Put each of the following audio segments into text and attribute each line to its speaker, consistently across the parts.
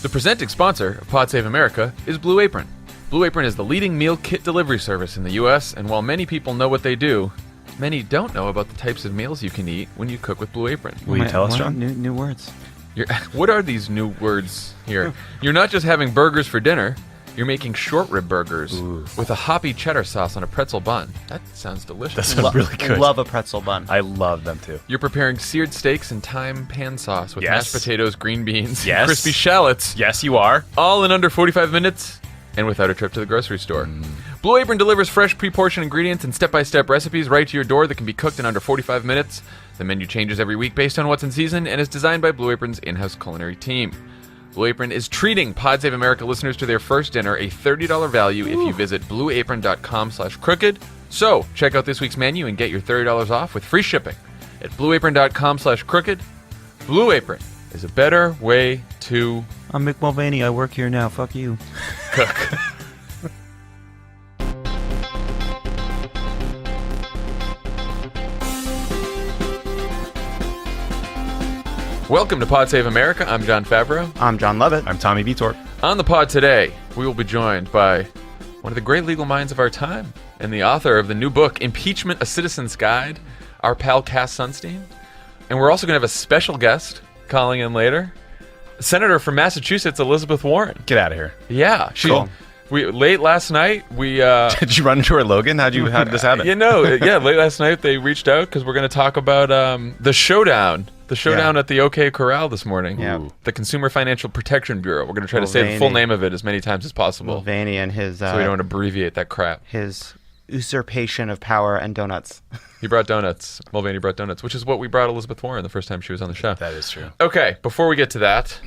Speaker 1: The presenting sponsor of Pod Save America is Blue Apron. Blue Apron is the leading meal kit delivery service in the U.S., and while many people know what they do, many don't know about the types of meals you can eat when you cook with Blue Apron.
Speaker 2: Will you tell us, John?
Speaker 3: New words.
Speaker 1: What are these new words here? You're not just having burgers for dinner. You're making short rib burgers with a hoppy cheddar sauce on a pretzel bun. That sounds delicious.
Speaker 2: That sounds really good.
Speaker 3: Love a pretzel bun.
Speaker 2: I love them too.
Speaker 1: You're preparing seared steaks and thyme pan sauce with mashed potatoes, green beans, crispy shallots.
Speaker 2: Yes, you are.
Speaker 1: All in under 45 minutes and without a trip to the grocery store. Blue Apron delivers fresh pre-portioned ingredients and step-by-step recipes right to your door that can be cooked in under 45 minutes. The menu changes every week based on what's in season and is designed by Blue Apron's in-house culinary team. Blue Apron is treating Pod Save America listeners to their first dinner a $30 value if you visit blueapron.com/crooked. So, check out this week's menu and get your $30 off with free shipping at blueapron.com/crooked. Blue Apron is a better way to
Speaker 3: I'm Mick Mulvaney. I work here now. Fuck you.
Speaker 1: cook. Welcome to Pod Save America. I'm Jon Favreau.
Speaker 3: I'm Jon Lovett.
Speaker 2: I'm Tommy Vietor.
Speaker 1: On the pod today, we will be joined by one of the great legal minds of our time and the author of the new book, Impeachment, A Citizen's Guide, our pal Cass Sunstein. And we're also going to have a special guest calling in later, Senator from Massachusetts, Elizabeth Warren.
Speaker 2: Get out of here.
Speaker 1: Yeah.
Speaker 2: Cool.
Speaker 1: Late last night, we...
Speaker 2: Did you run into her, Logan? How did this happen?
Speaker 1: Late last night they reached out because we're going to talk about the showdown. The showdown at the OK Corral this morning.
Speaker 3: Yeah.
Speaker 1: The Consumer Financial Protection Bureau. We're going to try to say the full name of it as many times as possible.
Speaker 3: Mulvaney and his...
Speaker 1: so we don't abbreviate that crap.
Speaker 3: His usurpation of power and donuts.
Speaker 1: He brought donuts. Mulvaney brought donuts, which is what we brought Elizabeth Warren the first time she was on the show.
Speaker 2: That is true.
Speaker 1: Okay, before we get to that,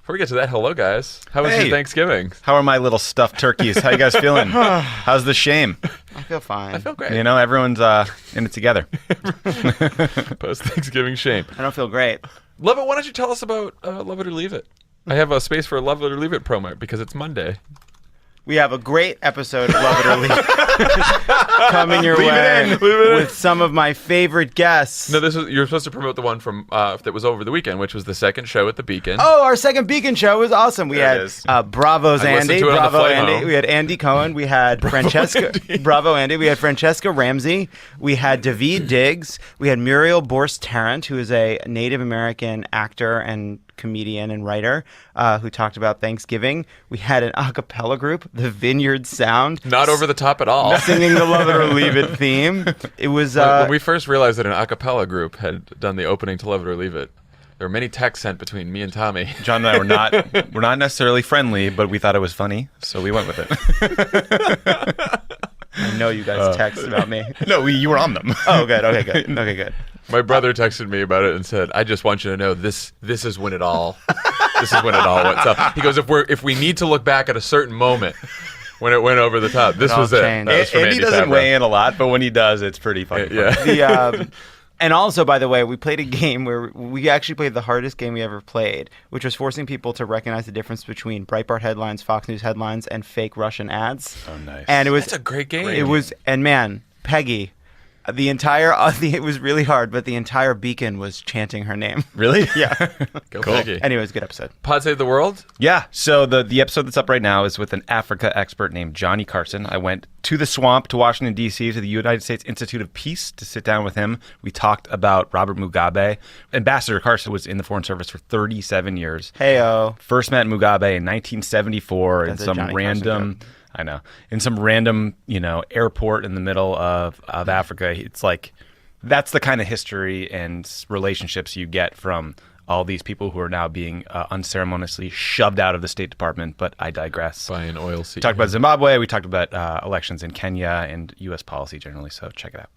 Speaker 1: hello guys. How was your Thanksgiving?
Speaker 2: How are my little stuffed turkeys? How you guys feeling? How's the shame?
Speaker 3: I feel fine.
Speaker 1: I feel great.
Speaker 2: You know, everyone's in it together.
Speaker 1: Post-Thanksgiving shame.
Speaker 3: I don't feel great.
Speaker 1: Lovett, why don't you tell us about Love It or Leave It? I have a space for a Love It or Leave It promo because it's Monday.
Speaker 3: We have a great episode of Love It or Leave It coming your way with some of my favorite guests.
Speaker 1: No, you're supposed to promote the one from that was over the weekend, which was the second show at the Beacon.
Speaker 3: Oh, our second Beacon show was awesome. We had Bravo's Andy.
Speaker 1: Bravo
Speaker 3: Andy.
Speaker 1: Home.
Speaker 3: We had Andy Cohen. We had Francesca. Bravo Andy. We had Francesca Ramsey. We had David Diggs. We had Muriel Borst-Tarrant, who is a Native American actor and comedian and writer who talked about Thanksgiving. We had an a cappella group, the Vineyard Sound.
Speaker 1: Not over the top at all.
Speaker 3: Singing the Love It or Leave It theme. It was...
Speaker 1: when we first realized that an a cappella group had done the opening to Love It or Leave It, there were many texts sent between me and Tommy.
Speaker 2: John and I we're not necessarily friendly, but we thought it was funny, so we went with it.
Speaker 3: I know you guys text about me.
Speaker 2: No, you were on them.
Speaker 3: Oh, good. Okay, good.
Speaker 1: My brother texted me about it and said, "I just want you to know this is when it all went up." He goes, "If we need to look back at a certain moment when it went over the top, this was it."
Speaker 3: changed.
Speaker 1: That was from
Speaker 2: Andy doesn't
Speaker 1: Favreau.
Speaker 2: weigh in a lot, but when he does, it's pretty funny.
Speaker 1: Yeah.
Speaker 3: And also, by the way, we played a game where we actually played the hardest game we ever played, which was forcing people to recognize the difference between Breitbart headlines, Fox News headlines, and fake Russian ads.
Speaker 2: Oh, nice.
Speaker 3: And it was
Speaker 1: That's a great game.
Speaker 3: It was, and man, Peggy. The entire, it was really hard, but the entire Beacon was chanting her name.
Speaker 2: Really?
Speaker 3: Yeah.
Speaker 1: Go
Speaker 2: Cool.
Speaker 1: Peggy.
Speaker 3: Anyways, good episode.
Speaker 1: Pod Save the World?
Speaker 2: Yeah. So the episode that's up right now is with an Africa expert named Johnny Carson. I went to the swamp to Washington, D.C., to the United States Institute of Peace to sit down with him. We talked about Robert Mugabe. Ambassador Carson was in the Foreign Service for 37 years.
Speaker 3: Hey-o.
Speaker 2: First met Mugabe in 1974
Speaker 3: That's
Speaker 2: in
Speaker 3: a
Speaker 2: some
Speaker 3: Johnny
Speaker 2: random...
Speaker 3: Carson joke.
Speaker 2: I know. In some random, airport in the middle of Africa. It's like... That's the kind of history and relationships you get from all these people who are now being unceremoniously shoved out of the State Department, but I digress.
Speaker 1: By an oil sea.
Speaker 2: We talked about Zimbabwe, we talked about elections in Kenya and U.S. policy generally, so check it out.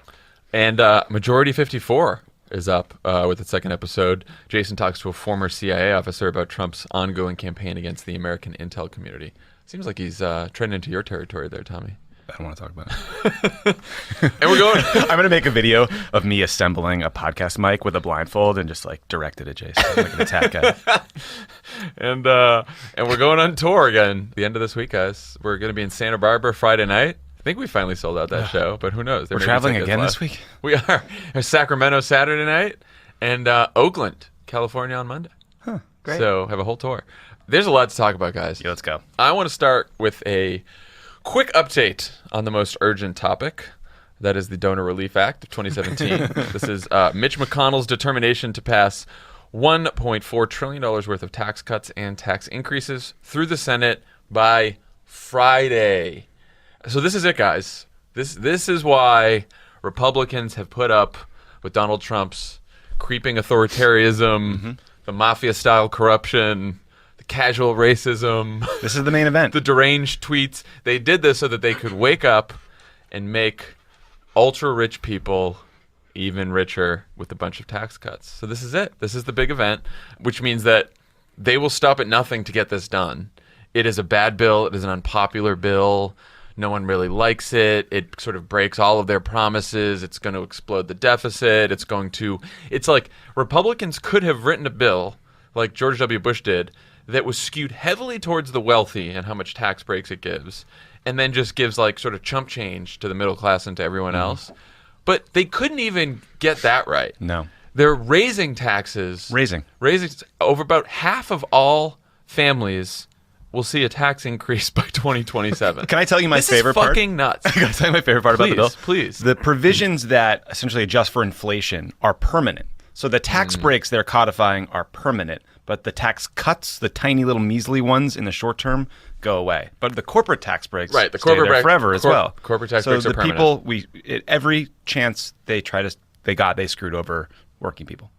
Speaker 1: And Majority 54 is up with its second episode. Jason talks to a former CIA officer about Trump's ongoing campaign against the American intel community. Seems like he's treading into your territory there, Tommy.
Speaker 2: I don't want to talk about it.
Speaker 1: And we're going...
Speaker 2: I'm going to make a video of me assembling a podcast mic with a blindfold and just direct it at Jason like an attack guy.
Speaker 1: And we're going on tour again the end of this week, guys. We're going to be in Santa Barbara Friday night. I think we finally sold out that show, but who knows?
Speaker 2: We're traveling again this week?
Speaker 1: We are. There's Sacramento Saturday night and Oakland, California on Monday.
Speaker 2: Huh.
Speaker 3: Great.
Speaker 1: So have a whole tour. There's a lot to talk about, guys.
Speaker 2: Yeah, let's go.
Speaker 1: I want to start with a quick update on the most urgent topic. That is the Donor Relief Act of 2017. This is Mitch McConnell's determination to pass $1.4 trillion worth of tax cuts and tax increases through the Senate by Friday. So this is it, guys. This is why Republicans have put up with Donald Trump's creeping authoritarianism, the mafia-style corruption, the casual racism.
Speaker 2: This is the main event.
Speaker 1: The deranged tweets. They did this so that they could wake up and make ultra-rich people even richer with a bunch of tax cuts. So this is it. This is the big event, which means that they will stop at nothing to get this done. It is a bad bill. It is an unpopular bill. No one really likes it. It sort of breaks all of their promises. It's going to explode the deficit. It's like Republicans could have written a bill like George W. Bush did that was skewed heavily towards the wealthy and how much tax breaks it gives, and then just gives like sort of chump change to the middle class and to everyone else. But they couldn't even get that right.
Speaker 2: No.
Speaker 1: They're raising taxes.
Speaker 2: Raising
Speaker 1: Over about half of all families will see a tax increase by 2027.
Speaker 2: Can I tell you my favorite part?
Speaker 1: This is fucking nuts.
Speaker 2: Can I tell you my favorite part about the bill?
Speaker 1: Please.
Speaker 2: The provisions that essentially adjust for inflation are permanent. So the tax breaks they're codifying are permanent, but the tax cuts, the tiny little measly ones in the short term, go away. But the corporate tax breaks
Speaker 1: Right, the
Speaker 2: stay
Speaker 1: corporate
Speaker 2: there forever as well.
Speaker 1: Corporate tax
Speaker 2: so
Speaker 1: breaks
Speaker 2: the
Speaker 1: are permanent.
Speaker 2: people, every chance they screwed over working people.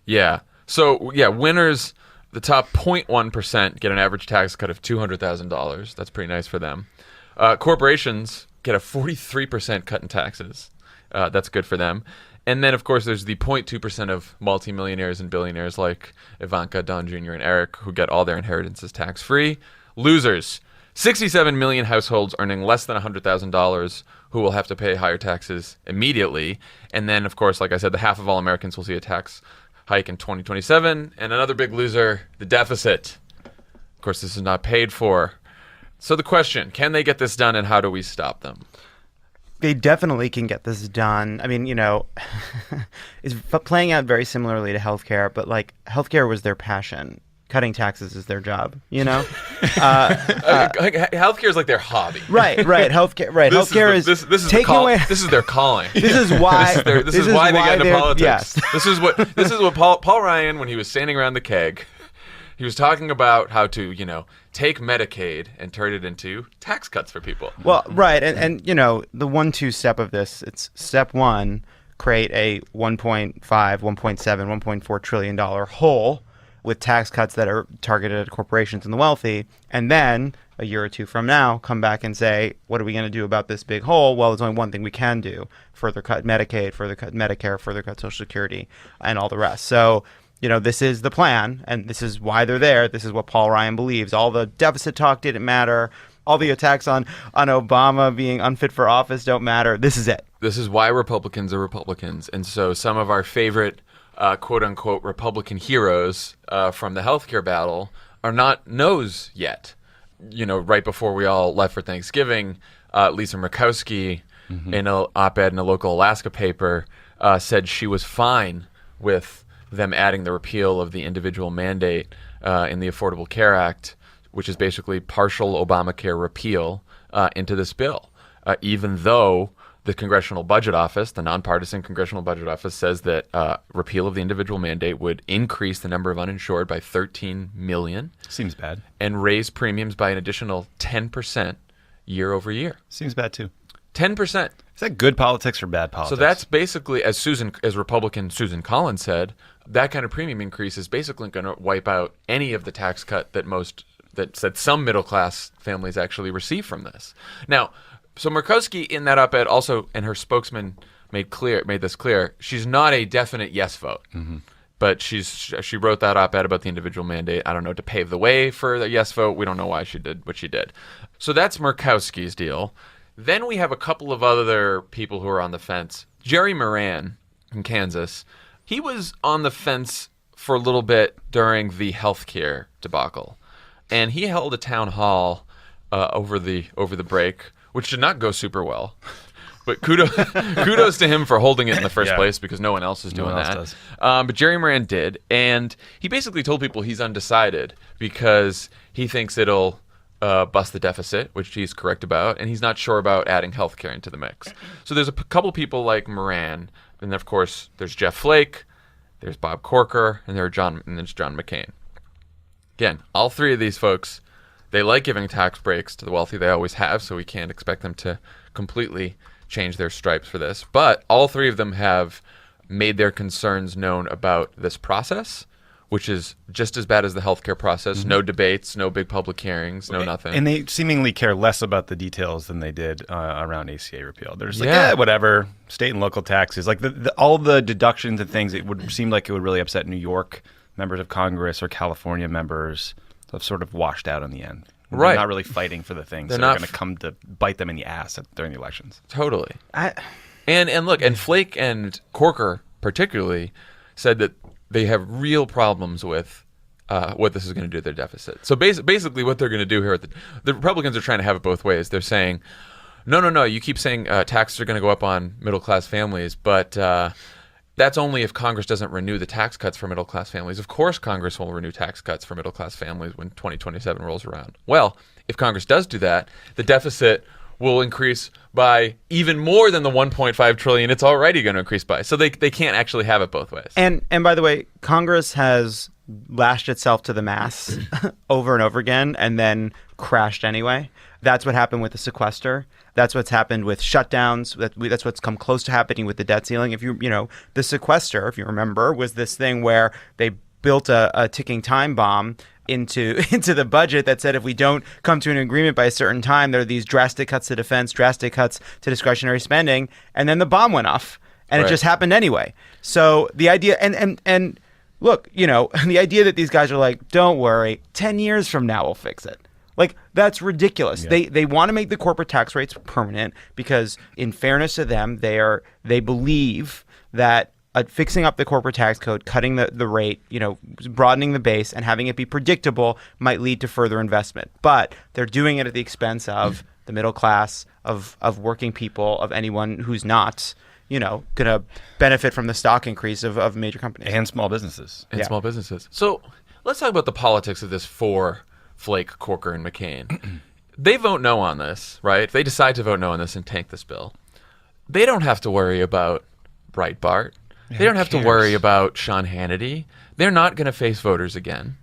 Speaker 1: Yeah. So, yeah, winners, the top 0.1% get an average tax cut of $200,000. That's pretty nice for them. Corporations get a 43% cut in taxes. That's good for them. And then, of course, there's the 0.2% of multimillionaires and billionaires like Ivanka, Don Jr., and Eric, who get all their inheritances tax-free. Losers, 67 million households earning less than $100,000 who will have to pay higher taxes immediately. And then, of course, like I said, the half of all Americans will see a tax hike in 2027. And another big loser, the deficit. Of course, this is not paid for. So the question, can they get this done, and how do we stop them?
Speaker 3: They definitely can get this done. I mean, it's playing out very similarly to healthcare, but like healthcare was their passion. Cutting taxes is their job,
Speaker 1: Healthcare is like their hobby.
Speaker 3: Right. Healthcare, right. Healthcare is taking away.
Speaker 1: This is their calling.
Speaker 3: This is why.
Speaker 1: This is why they get into politics.
Speaker 3: Yes.
Speaker 1: This is what Paul Ryan, when he was standing around the keg, he was talking about how to, take Medicaid and turn it into tax cuts for people.
Speaker 3: Well, right, and the 1-2 step of this, it's step one, create a 1.5, 1.7, 1.4 trillion dollar hole with tax cuts that are targeted at corporations and the wealthy, and then a year or two from now, come back and say, what are we going to do about this big hole? Well, there's only one thing we can do: further cut Medicaid, further cut Medicare, further cut Social Security, and all the rest. So, this is the plan, and this is why they're there. This is what Paul Ryan believes. All the deficit talk didn't matter. All the attacks on Obama being unfit for office don't matter. This is it.
Speaker 1: This is why Republicans are Republicans. And so some of our favorite, quote-unquote, Republican heroes from the healthcare battle are not no's yet. Right before we all left for Thanksgiving, Lisa Murkowski, in an op-ed in a local Alaska paper, said she was fine with them adding the repeal of the individual mandate in the Affordable Care Act, which is basically partial Obamacare repeal, into this bill, even though the Congressional Budget Office, the nonpartisan Congressional Budget Office, says that repeal of the individual mandate would increase the number of uninsured by 13 million.
Speaker 2: Seems bad. And
Speaker 1: raise premiums by an additional 10% year over year.
Speaker 2: Seems bad, too.
Speaker 1: 10%.
Speaker 2: Is that good politics or bad politics?
Speaker 1: So that's basically, as Republican Susan Collins said, that kind of premium increase is basically going to wipe out any of the tax cut that some middle class families actually receive from this. Now, so Murkowski in that op-ed also, and her spokesman made this clear, she's not a definite yes vote. But she wrote that op-ed about the individual mandate, I don't know, to pave the way for the yes vote. We don't know why she did what she did. So that's Murkowski's deal. Then we have a couple of other people who are on the fence. Jerry Moran in Kansas, he was on the fence for a little bit during the healthcare debacle. And he held a town hall over the break, which did not go super well. But kudos to him for holding it in the first
Speaker 2: Yeah.
Speaker 1: place, because no one else is doing
Speaker 2: one else
Speaker 1: that.
Speaker 2: does.
Speaker 1: But Jerry Moran did, and he basically told people he's undecided because he thinks it'll bust the deficit, which he's correct about, and he's not sure about adding healthcare into the mix. So there's a couple people like Moran, and of course there's Jeff Flake, there's Bob Corker, and there's John McCain. Again, all three of these folks, they like giving tax breaks to the wealthy. They always have, so we can't expect them to completely change their stripes for this. But all three of them have made their concerns known about this process, which is just as bad as the healthcare process. No debates, no big public hearings, no nothing.
Speaker 2: And they seemingly care less about the details than they did around ACA repeal. They're just like,
Speaker 1: Yeah.
Speaker 2: whatever, state and local taxes. Like all the deductions and things, it would seem like it would really upset New York members of Congress or California members have sort of washed out in the end.
Speaker 1: Right.
Speaker 2: They're not really fighting for the things
Speaker 1: They're
Speaker 2: that are
Speaker 1: not
Speaker 2: going to come to bite them in the ass during the elections.
Speaker 1: Totally.
Speaker 3: I,
Speaker 1: And look, and Flake and Corker particularly said that they have real problems with what this is going to do to their deficit. So basically what they're going to do here, the Republicans are trying to have it both ways. They're saying, no, you keep saying taxes are going to go up on middle-class families, but that's only if Congress doesn't renew the tax cuts for middle-class families. Of course Congress will renew tax cuts for middle-class families when 2027 rolls around. Well, if Congress does do that, the deficit will increase by even more than the 1.5 trillion it's already going to increase by. So they can't actually have it both ways.
Speaker 3: and by the way, Congress has lashed itself to the mass over and over again and then crashed anyway. That's what happened with the sequester. That's what's happened with shutdowns. That's what's come close to happening with the debt ceiling. If the sequester, if you remember, was this thing where they built a ticking time bomb into the budget that said if we don't come to an agreement by a certain time, there are these drastic cuts to defense, drastic cuts to discretionary spending, and then the bomb went off, and
Speaker 1: Right.
Speaker 3: it just happened anyway. So the idea, and look, the idea that these guys are like, don't worry, 10 years from now we'll fix it. Like, that's ridiculous.
Speaker 2: Yeah.
Speaker 3: They want to make the corporate tax rates permanent because, in fairness to them, they believe that fixing up the corporate tax code, cutting the rate, broadening the base, and having it be predictable might lead to further investment. But they're doing it at the expense of the middle class, of working people, of anyone who's not, going to benefit from the stock increase of major companies.
Speaker 2: And small businesses.
Speaker 1: And
Speaker 3: Yeah.
Speaker 1: small businesses. So let's talk about the politics of this for Flake, Corker, and McCain. They vote no on this, right? If they decide to vote no on this and tank this bill, they don't have to worry about Breitbart. They don't have to worry about Sean Hannity. They're not going to face voters again.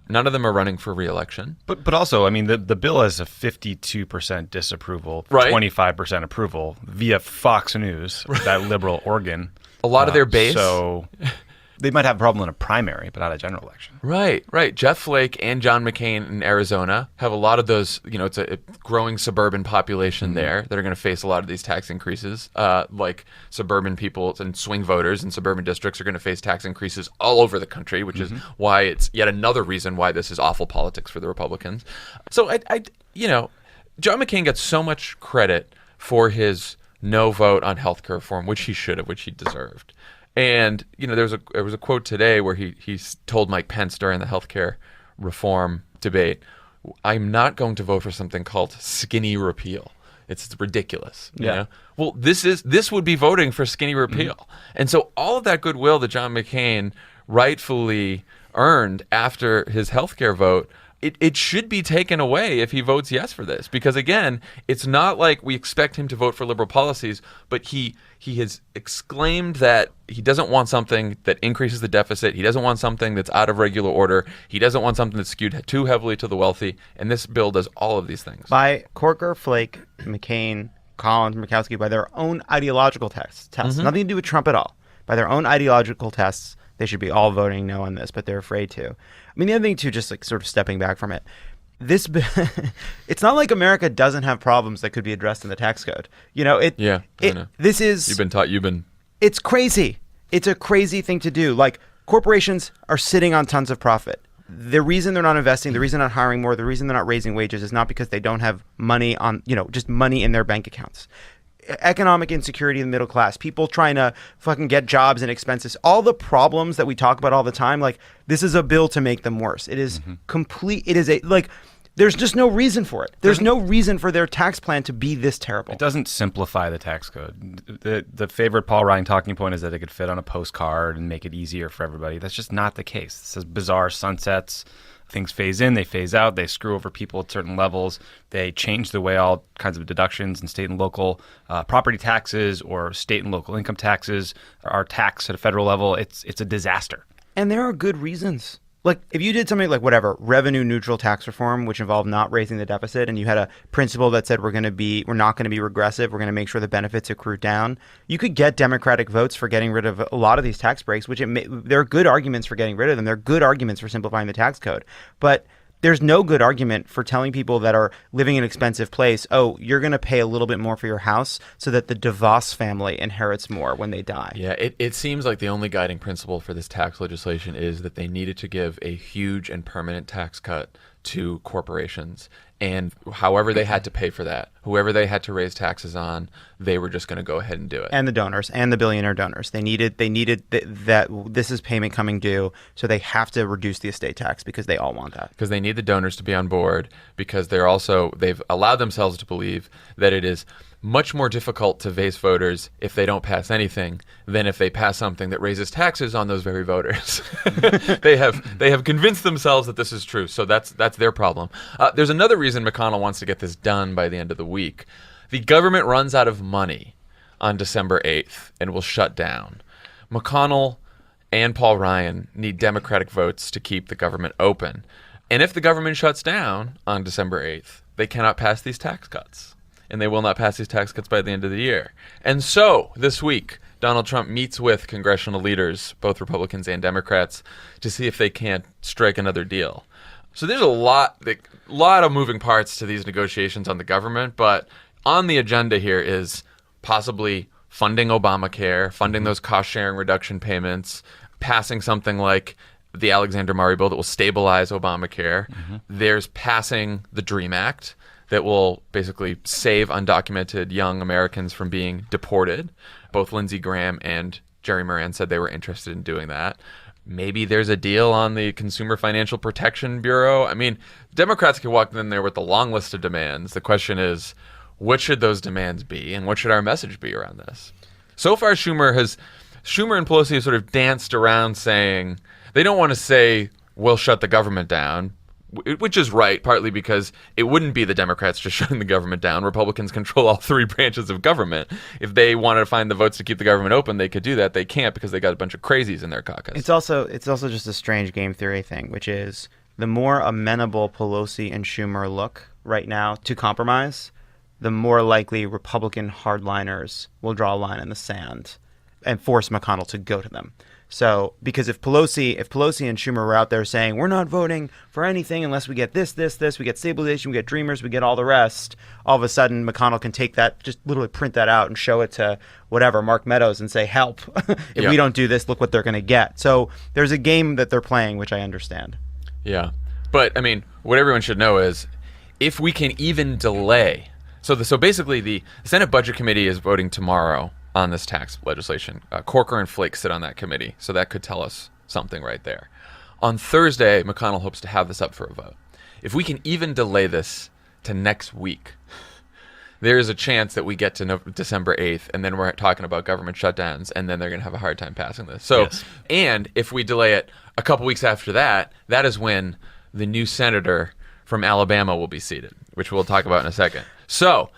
Speaker 1: None of them are running for re-election.
Speaker 2: But also, I mean, the bill has a 52% disapproval,
Speaker 1: Right.
Speaker 2: 25% approval via Fox News, that liberal organ.
Speaker 1: A lot of their base.
Speaker 2: So they might have a problem in a primary, but not a general election.
Speaker 1: Right. Jeff Flake and John McCain in Arizona have a lot of those, it's a growing suburban population there that are going to face a lot of these tax increases. Like suburban people and swing voters in suburban districts are going to face tax increases all over the country, which is why it's yet another reason why this is awful politics for the Republicans. So, John McCain gets so much credit for his no vote on healthcare reform, which he should have, which he deserved. And there was a quote today where he told Mike Pence during the healthcare reform debate, "I'm not going to vote for something called skinny repeal. It's ridiculous." You know? Well, this would be voting for skinny repeal. And so all of that goodwill that John McCain rightfully earned after his healthcare vote, it should be taken away if he votes yes for this. Because again, it's not like we expect him to vote for liberal policies, but he has exclaimed that he doesn't want something that increases the deficit. He doesn't want something that's out of regular order. He doesn't want something that's skewed too heavily to the wealthy. And this bill does all of these things.
Speaker 3: By Corker, Flake, McCain, Collins, Murkowski, by their own ideological tests, nothing to do with Trump at all. By their own ideological tests, they should be all voting no on this, but they're afraid to. I mean, the other thing too, just like sort of stepping back from it, it's not like America doesn't have problems that could be addressed in the tax code. I know. This is It's crazy. It's a crazy thing to do. Like, corporations are sitting on tons of profit. The reason they're not investing, the reason they're not hiring more, the reason they're not raising wages is not because they don't have money on, just money in their bank accounts. Economic insecurity in the middle class, people trying to fucking get jobs and expenses, all the problems that we talk about all the time, like, this is a bill to make them worse. It is complete. It is There's just no reason for it. There's no reason for their tax plan to be this terrible.
Speaker 2: It doesn't simplify the tax code. The favorite Paul Ryan talking point is that it could fit on a postcard and make it easier for everybody. That's just not the case. It says bizarre sunsets. Things phase in, they phase out, they screw over people at certain levels, they change the way all kinds of deductions and state and local property taxes or state and local income taxes are taxed at a federal level. It's a disaster.
Speaker 3: And there are good reasons. Like, if you did something like, whatever, revenue neutral tax reform, which involved not raising the deficit, and you had a principle that said we're not going to be regressive, we're going to make sure the benefits accrue down, you could get Democratic votes for getting rid of a lot of these tax breaks, there are good arguments for getting rid of them. There are good arguments for simplifying the tax code. But there's no good argument for telling people that are living in an expensive place, oh, you're going to pay a little bit more for your house so that the DeVos family inherits more when they die.
Speaker 1: Yeah, it seems like the only guiding principle for this tax legislation is that they needed to give a huge and permanent tax cut to corporations. And however they had to pay for that, whoever they had to raise taxes on, they were just going to go ahead and do it.
Speaker 3: And the donors, and the billionaire donors. They needed that this is payment coming due, so they have to reduce the estate tax because they all want that.
Speaker 1: Because they need the donors to be on board, because they've allowed themselves to believe that it is much more difficult to vase voters if they don't pass anything than if they pass something that raises taxes on those very voters. They have convinced themselves that this is true, so that's their problem. There's another reason McConnell wants to get this done by the end of the week. The government runs out of money on December 8th and will shut down. McConnell and Paul Ryan need Democratic votes to keep the government open. And if the government shuts down on December 8th, they cannot pass these tax cuts. And they will not pass these tax cuts by the end of the year. And so, this week, Donald Trump meets with congressional leaders, both Republicans and Democrats, to see if they can't strike another deal. So there's a lot of moving parts to these negotiations on the government, but on the agenda here is possibly funding Obamacare, funding those cost-sharing reduction payments, passing something like the Alexander Murray bill that will stabilize Obamacare. Mm-hmm. There's passing the DREAM Act, that will basically save undocumented young Americans from being deported. Both Lindsey Graham and Jerry Moran said they were interested in doing that. Maybe there's a deal on the Consumer Financial Protection Bureau. I mean, Democrats can walk in there with a long list of demands. The question is, what should those demands be, and what should our message be around this? So far, Schumer and Pelosi have sort of danced around saying they don't want to say, we'll shut the government down, which is right, partly because it wouldn't be the Democrats just shutting the government down. Republicans control all three branches of government. If they wanted to find the votes to keep the government open, they could do that. They can't because they got a bunch of crazies in their caucus.
Speaker 3: It's also just a strange game theory thing, which is the more amenable Pelosi and Schumer look right now to compromise, the more likely Republican hardliners will draw a line in the sand and force McConnell to go to them. So, because if Pelosi and Schumer were out there saying, we're not voting for anything unless we get this, we get stabilization, we get Dreamers, we get all the rest, all of a sudden McConnell can take that, just literally print that out and show it to whatever, Mark Meadows, and say, help. If we don't do this, look what they're going to get. So there's a game that they're playing, which I understand.
Speaker 1: Yeah. But, I mean, what everyone should know is if we can even delay. So basically the Senate Budget Committee is voting tomorrow on this tax legislation. Corker and Flake sit on that committee, so that could tell us something right there. On Thursday, McConnell hopes to have this up for a vote. If we can even delay this to next week, there is a chance that we get to December 8th, and then we're talking about government shutdowns, and then they're going to have a hard time passing this. So, yes. And if we delay it a couple weeks after that, that is when the new senator from Alabama will be seated, which we'll talk about in a second. So,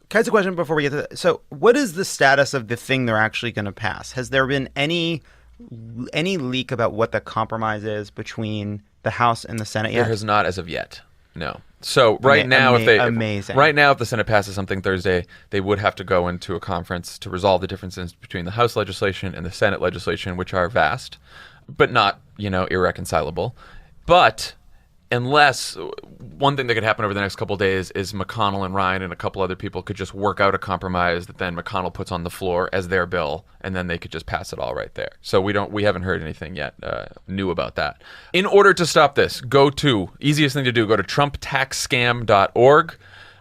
Speaker 3: can I ask a question before we get to that? So what is the status of the thing they're actually going to pass? Has there been any leak about what the compromise is between the House and the Senate yet?
Speaker 1: There has not as of yet, no. So right now, if the Senate passes something Thursday, they would have to go into a conference to resolve the differences between the House legislation and the Senate legislation, which are vast, but not, irreconcilable. But unless one thing that could happen over the next couple of days is McConnell and Ryan and a couple other people could just work out a compromise that then McConnell puts on the floor as their bill, and then they could just pass it all right there. So we haven't heard anything yet new about that. In order to stop this, easiest thing to do, go to trumptaxscam.org.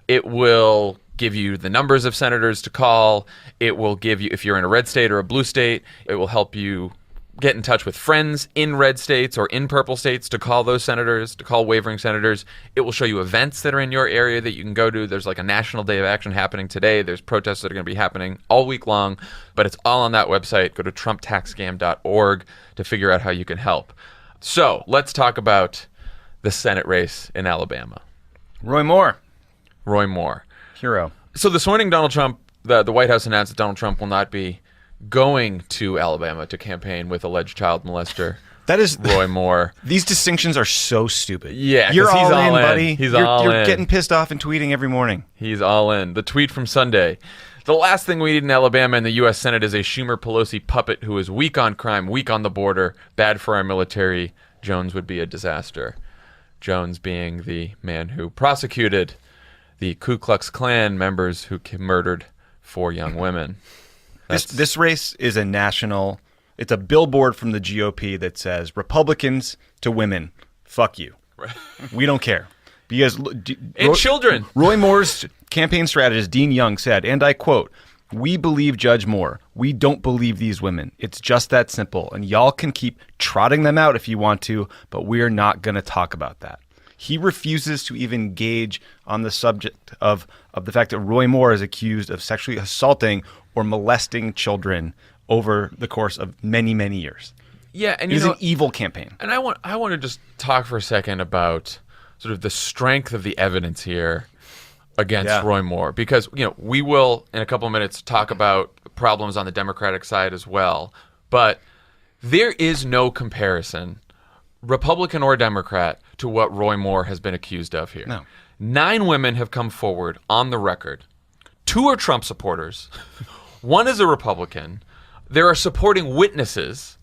Speaker 1: It will give you the numbers of senators to call. It will give you, if you're in a red state or a blue state, it will help you get in touch with friends in red states or in purple states to call those senators, to call wavering senators. It will show you events that are in your area that you can go to. There's like a National Day of Action happening today. There's protests that are going to be happening all week long, but it's all on that website. Go to trumptaxscam.org to figure out how you can help. So let's talk about the Senate race in Alabama.
Speaker 2: Roy Moore.
Speaker 1: Hero. So this morning, Donald Trump, the White House announced that Donald Trump will not be going to Alabama to campaign with alleged child molester
Speaker 2: That is
Speaker 1: Roy Moore.
Speaker 2: These distinctions are so stupid.
Speaker 1: Yeah,
Speaker 2: you're
Speaker 1: he's
Speaker 2: all in, buddy.
Speaker 1: You're
Speaker 2: getting pissed off and tweeting every morning.
Speaker 1: He's all in. The tweet from Sunday. The last thing we need in Alabama in the U.S. Senate is a Schumer Pelosi puppet who is weak on crime, weak on the border, bad for our military. Jones would be a disaster. Jones being the man who prosecuted the Ku Klux Klan members who murdered 4 young women.
Speaker 2: This race is a national. It's a billboard from the GOP that says Republicans to women, fuck you.
Speaker 1: Right.
Speaker 2: We don't care. Because
Speaker 1: and children.
Speaker 2: Roy Moore's campaign strategist Dean Young said, and I quote, "We believe Judge Moore. We don't believe these women. It's just that simple. And y'all can keep trotting them out if you want to, but we're not going to talk about that." He refuses to even gauge on the subject of the fact that Roy Moore is accused of sexually assaulting or molesting children over the course of many, many years.
Speaker 1: Yeah, and
Speaker 2: it's an evil campaign.
Speaker 1: And I want to just talk for a second about sort of the strength of the evidence here against Roy Moore, because we will in a couple of minutes talk about problems on the Democratic side as well, but there is no comparison, Republican or Democrat, to what Roy Moore has been accused of here.
Speaker 2: No.
Speaker 1: 9 women have come forward on the record. 2 are Trump supporters. 1 is a Republican. There are supporting witnesses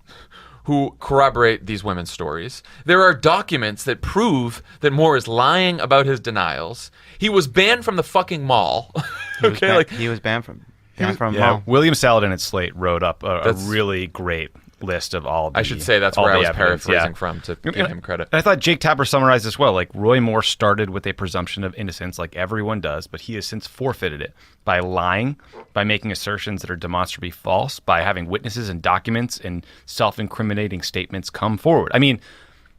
Speaker 1: who corroborate these women's stories. There are documents that prove that Moore is lying about his denials. He was banned from the fucking mall.
Speaker 3: He was banned from mall.
Speaker 2: William Saladin at Slate wrote up a really great list of all the,
Speaker 1: I should say that's where I was paraphrasing from to give him credit.
Speaker 2: I thought Jake Tapper summarized this well. Like, Roy Moore started with a presumption of innocence like everyone does, but he has since forfeited it by lying, by making assertions that are demonstrably false, by having witnesses and documents and self-incriminating statements come forward. I mean,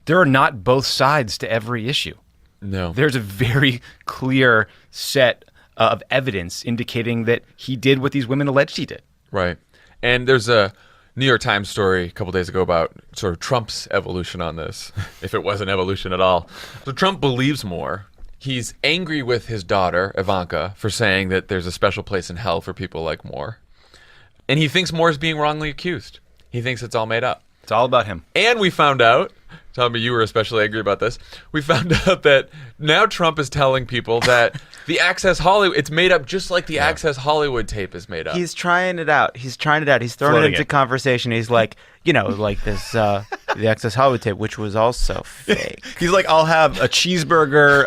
Speaker 2: there are not both sides to every issue.
Speaker 1: No.
Speaker 2: There's a very clear set of evidence indicating that he did what these women alleged he did.
Speaker 1: Right. And there's a New York Times story a couple days ago about sort of Trump's evolution on this, if it was an evolution at all. So Trump believes Moore. He's angry with his daughter, Ivanka, for saying that there's a special place in hell for people like Moore. And he thinks Moore's being wrongly accused. He thinks it's all made up.
Speaker 2: It's all about him.
Speaker 1: And we found out, Tommy, you were especially angry about this. We found out that now Trump is telling people that the Access Hollywood, it's made up just like the Access Hollywood tape is made up.
Speaker 3: He's trying it out. He's throwing it into conversation. He's like, like this, the Access Hollywood tape, which was also fake.
Speaker 2: He's like, I'll have a cheeseburger,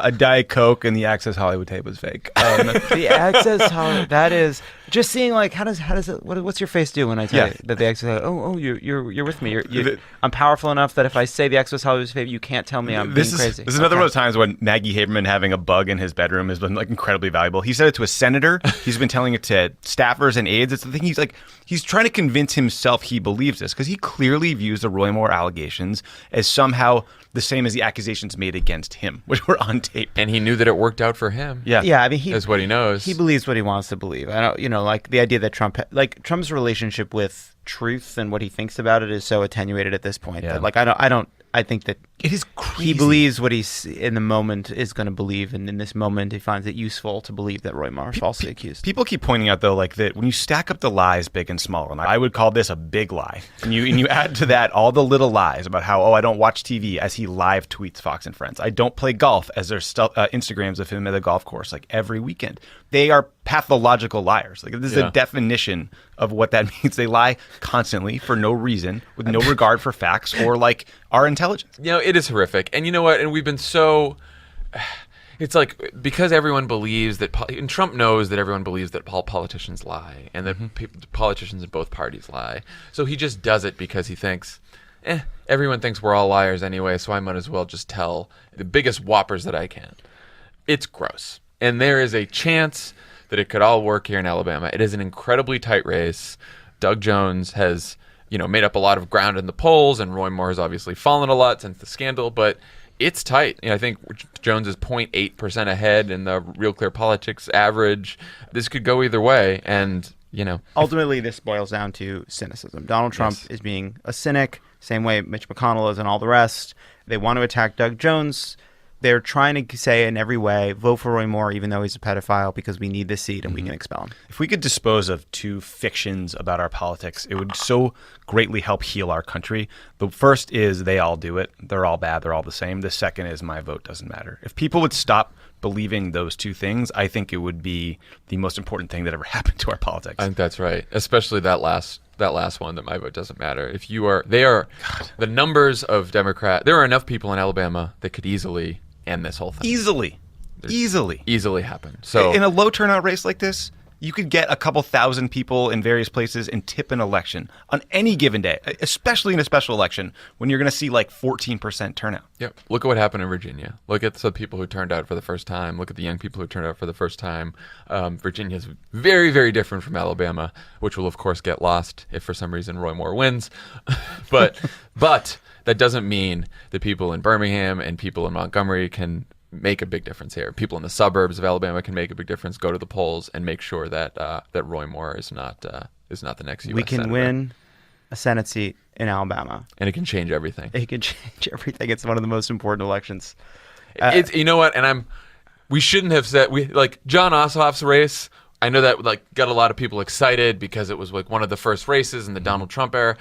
Speaker 2: a Diet Coke, and the Access Hollywood tape was fake.
Speaker 3: The Access Hollywood, that is just seeing like, how does it, what's your face do when I tell you that the Access Hollywood, you're with me. I'm powerful enough that if I say the Access Hollywood is fake, you can't tell me I'm being crazy.
Speaker 2: This is another one of those times when Maggie Haberman having a bug in his bedroom has been like incredibly valuable. He said it to a senator. He's been telling it to staffers and aides. It's the thing. He's trying to convince himself he believes this because he clearly views the Roy Moore allegations as somehow the same as the accusations made against him, which were on tape.
Speaker 1: And he knew that it worked out for him.
Speaker 3: Yeah. I mean,
Speaker 1: that's what he knows.
Speaker 3: He believes what he wants to believe. I don't, like the idea that Trump's relationship with truth and what he thinks about it is so attenuated at this point that I think that
Speaker 2: it is crazy.
Speaker 3: He believes what he's in the moment is going to believe, and in this moment he finds it useful to believe that Roy Moore is falsely accused.
Speaker 2: People keep pointing out though, like that when you stack up the lies, big and small, and I would call this a big lie, and you add to that all the little lies about how I don't watch TV as he live tweets Fox and Friends. I don't play golf as there's Instagrams of him at the golf course like every weekend. They are pathological liars. Like this is a definition of what that means. They lie constantly for no reason, with no regard for facts or like our intelligence.
Speaker 1: It is horrific. And you know what? And we've been so... It's like, because everyone believes that... And Trump knows that everyone believes that all politicians lie and that politicians in both parties lie. So he just does it because he thinks, everyone thinks we're all liars anyway, so I might as well just tell the biggest whoppers that I can. It's gross. And there is a chance that it could all work here in Alabama. It is an incredibly tight race. Doug Jones has... made up a lot of ground in the polls, and Roy Moore has obviously fallen a lot since the scandal, but it's tight. I think Jones is 0.8% ahead in the Real Clear Politics average. This could go either way, and
Speaker 3: ultimately this boils down to cynicism. Donald Trump is being a cynic, same way Mitch McConnell is and all the rest. They want to attack Doug Jones. They're trying to say in every way, vote for Roy Moore even though he's a pedophile because we need this seat and we can expel him.
Speaker 2: If we could dispose of two fictions about our politics, it would so greatly help heal our country. The first is they all do it. They're all bad. They're all the same. The second is my vote doesn't matter. If people would stop believing those two things, I think it would be the most important thing that ever happened to our politics.
Speaker 1: I think that's right, especially that last one, that my vote doesn't matter. The numbers of Democrats, there are enough people in Alabama that could easily end this whole thing.
Speaker 2: Easily
Speaker 1: happen. So
Speaker 2: in a low turnout race like this, you could get a couple thousand people in various places and tip an election on any given day, especially in a special election when you're going to see like 14% turnout.
Speaker 1: Yep. Look at what happened in Virginia. Look at the people who turned out for the first time. Look at the young people who turned out for the first time. Virginia is very, very different from Alabama, which will, of course, get lost if for some reason Roy Moore wins. but that doesn't mean that people in Birmingham and people in Montgomery can make a big difference here. People in the suburbs of Alabama can make a big difference. Go to the polls and make sure that Roy Moore is not the next U.S.
Speaker 3: We can
Speaker 1: senator. Win
Speaker 3: a Senate seat in Alabama,
Speaker 1: and it can change everything.
Speaker 3: It can change everything. It's one of the most important elections.
Speaker 1: It's what, and we shouldn't have said John Ossoff's race. I know that got a lot of people excited because it was one of the first races in the Donald Trump era.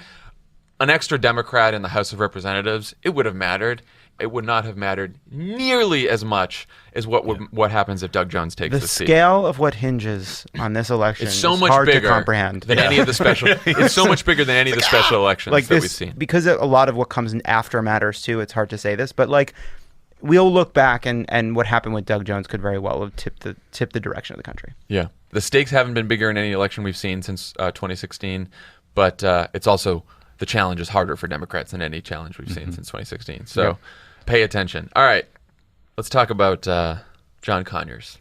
Speaker 1: An extra Democrat in the House of Representatives, it would have mattered. It would not have mattered nearly as much as what happens if Doug Jones takes the seat.
Speaker 3: The scale of what hinges on this election
Speaker 1: is so
Speaker 3: is
Speaker 1: much
Speaker 3: hard
Speaker 1: bigger
Speaker 3: to comprehend
Speaker 1: than any of the special. It's so much bigger than any of the special elections that we've seen.
Speaker 3: Because a lot of what comes in after matters too. It's hard to say this, but we'll look back and what happened with Doug Jones could very well have tipped the direction of the country.
Speaker 1: Yeah, the stakes haven't been bigger in any election we've seen since 2016, but it's also the challenge is harder for Democrats than any challenge we've seen since 2016. So pay attention. All right, let's talk about John Conyers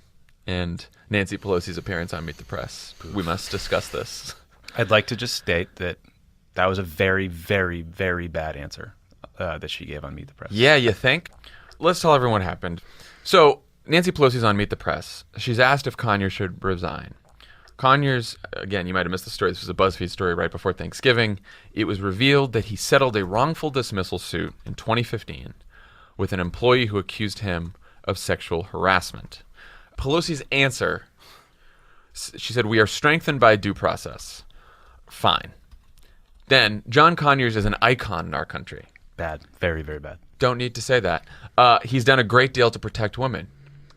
Speaker 1: and Nancy Pelosi's appearance on Meet the Press. We must discuss this.
Speaker 2: I'd like to just state that was a very, very, very bad answer that she gave on Meet the Press.
Speaker 1: Yeah, you think? Let's tell everyone what happened. So Nancy Pelosi's on Meet the Press. She's asked if Conyers should resign. Conyers, again, you might have missed the story. This was a BuzzFeed story right before Thanksgiving. It was revealed that he settled a wrongful dismissal suit in 2015 with an employee who accused him of sexual harassment. Pelosi's answer, she said, "We are strengthened by due process." Fine. Then, John Conyers is an icon in our country.
Speaker 2: Bad. Very, very bad.
Speaker 1: Don't need to say that. He's done a great deal to protect women.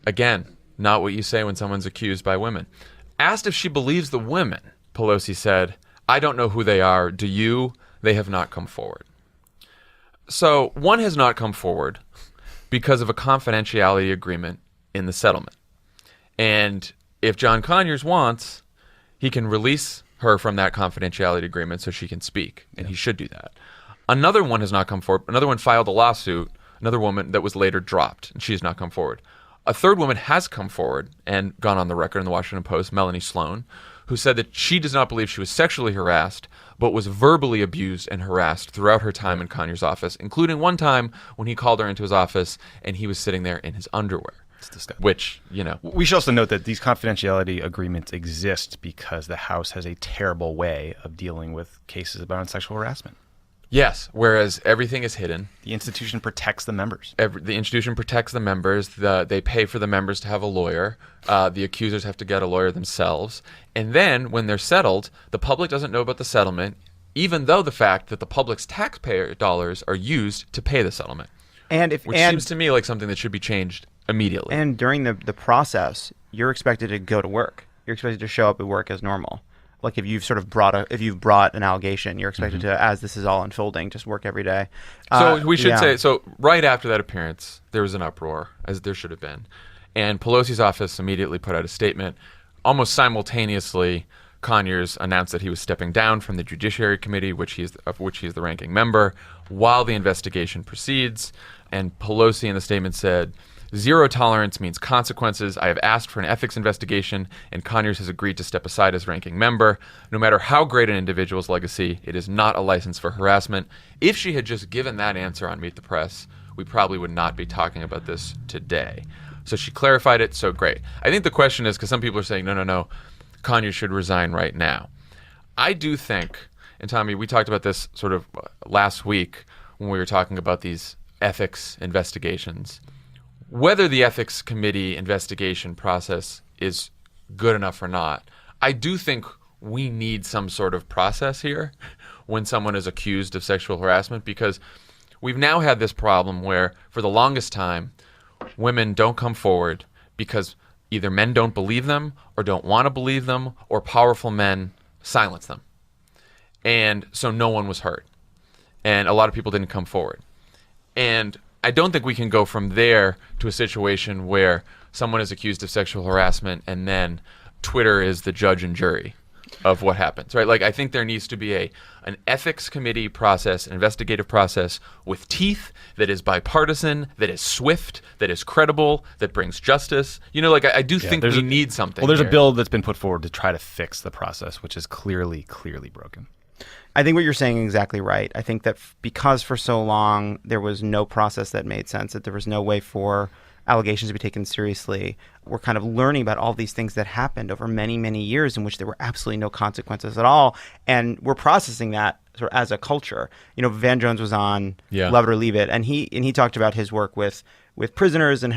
Speaker 1: Again, not what you say when someone's accused by women. Asked if she believes the women, Pelosi said, "I don't know who they are. Do you? They have not come forward." So one has not come forward because of a confidentiality agreement in the settlement. And if John Conyers wants, he can release her from that confidentiality agreement so she can speak, and he should do that. Another one has not come forward. Another one filed a lawsuit, another woman that was later dropped, and she has not come forward. A third woman has come forward and gone on the record in the Washington Post, Melanie Sloan, who said that she does not believe she was sexually harassed, but was verbally abused and harassed throughout her time in Conyers' office, including one time when he called her into his office and he was sitting there in his underwear.
Speaker 2: It's disgusting.
Speaker 1: Which,
Speaker 2: We should also note that these confidentiality agreements exist because the House has a terrible way of dealing with cases about sexual harassment.
Speaker 1: Yes, whereas everything is hidden.
Speaker 2: The institution protects the members.
Speaker 1: The institution protects the members. They pay for the members to have a lawyer. The accusers have to get a lawyer themselves. And then when they're settled, the public doesn't know about the settlement, even though the fact that the public's taxpayer dollars are used to pay the settlement. Which seems to me like something that should be changed immediately.
Speaker 3: And during the process, you're expected to go to work. You're expected to show up at work as normal. Like if you've brought an allegation, you're expected to, as this is all unfolding, just work every day.
Speaker 1: So we should say, right after that appearance, there was an uproar, as there should have been. And Pelosi's office immediately put out a statement. Almost simultaneously, Conyers announced that he was stepping down from the Judiciary Committee, of which he is the ranking member, while the investigation proceeds. And Pelosi in the statement said, Zero tolerance means consequences. I have asked for an ethics investigation, and Conyers has agreed to step aside as ranking member. No matter how great an individual's legacy, it is not a license for harassment. If she had just given that answer on Meet the Press, we probably would not be talking about this today. So she clarified it, so great. I think the question is, because some people are saying, no, Conyers should resign right now. I do think, and Tommy, we talked about this sort of last week when we were talking about these ethics investigations. Whether the ethics committee investigation process is good enough or not, I do think we need some sort of process here when someone is accused of sexual harassment, because we've now had this problem where for the longest time, women don't come forward because either men don't believe them or don't want to believe them, or powerful men silence them. And so no one was heard. And a lot of people didn't come forward. And I don't think we can go from there to a situation where someone is accused of sexual harassment and then Twitter is the judge and jury of what happens, right? Like, I think there needs to be an ethics committee process, an investigative process with teeth, that is bipartisan, that is swift, that is credible, that brings justice. I do think we need something.
Speaker 2: Well, there's
Speaker 1: here.
Speaker 2: a bill that's been put forward to try to fix the process, which is clearly broken.
Speaker 3: I think what you're saying is exactly right. I think that because for so long there was no process that made sense, that there was no way for allegations to be taken seriously, we're kind of learning about all these things that happened over many, many years in which there were absolutely no consequences at all. And we're processing that sort of as a culture. Van Jones was on Love It or Leave It, and he talked about his work with prisoners and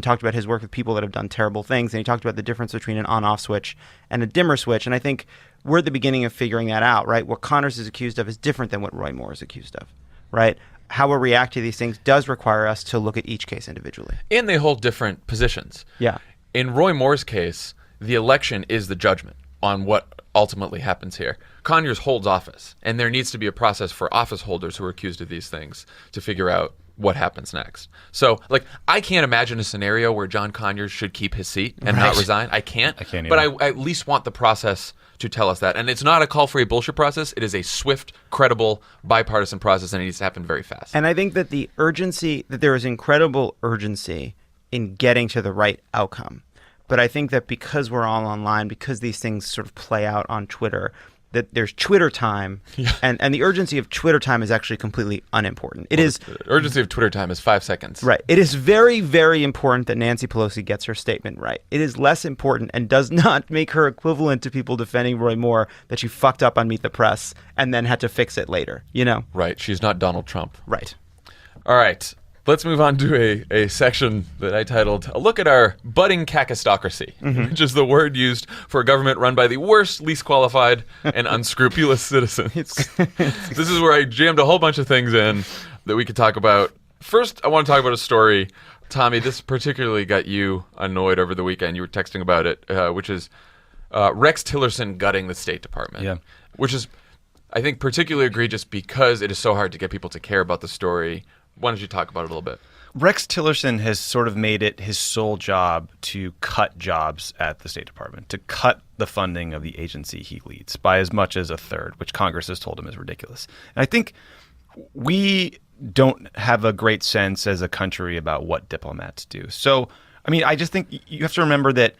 Speaker 3: talked about his work with people that have done terrible things. And he talked about the difference between an on-off switch and a dimmer switch. And I think we're at the beginning of figuring that out, right? What Connors is accused of is different than what Roy Moore is accused of, right? How we react to these things does require us to look at each case individually.
Speaker 1: And they hold different positions.
Speaker 3: Yeah.
Speaker 1: In Roy Moore's case, the election is the judgment on what ultimately happens here. Conyers holds office, and there needs to be a process for office holders who are accused of these things to figure out what happens next. So, I can't imagine a scenario where John Conyers should keep his seat and not resign. I can't.
Speaker 2: I can't
Speaker 1: but
Speaker 2: either.
Speaker 1: I at least want the process to tell us that. And it's not a call for a bullshit process. It is a swift, credible, bipartisan process, and it needs to happen very fast.
Speaker 3: And I think that there is incredible urgency in getting to the right outcome. But I think that because we're all online, because these things sort of play out on Twitter, that there's Twitter time, and the urgency of Twitter time is actually completely unimportant.
Speaker 1: The urgency of Twitter time is 5 seconds.
Speaker 3: Right. It is very, very important that Nancy Pelosi gets her statement right. It is less important and does not make her equivalent to people defending Roy Moore that she fucked up on Meet the Press and then had to fix it later,
Speaker 1: Right. She's not Donald Trump.
Speaker 3: Right.
Speaker 1: All right. Let's move on to a section that I titled, A Look at Our Budding Kakistocracy, which is the word used for a government run by the worst, least qualified, and unscrupulous citizens. This is where I jammed a whole bunch of things in that we could talk about. First, I want to talk about a story. Tommy, this particularly got you annoyed over the weekend. You were texting about it, which is Rex Tillerson gutting the State Department.
Speaker 2: Yeah.
Speaker 1: Which is, I think, particularly egregious because it is so hard to get people to care about the story. Why don't you talk about it a little bit?
Speaker 2: Rex Tillerson has sort of made it his sole job to cut jobs at the State Department, to cut the funding of the agency he leads by as much as a third, which Congress has told him is ridiculous. And I think we don't have a great sense as a country about what diplomats do. So, I just think you have to remember that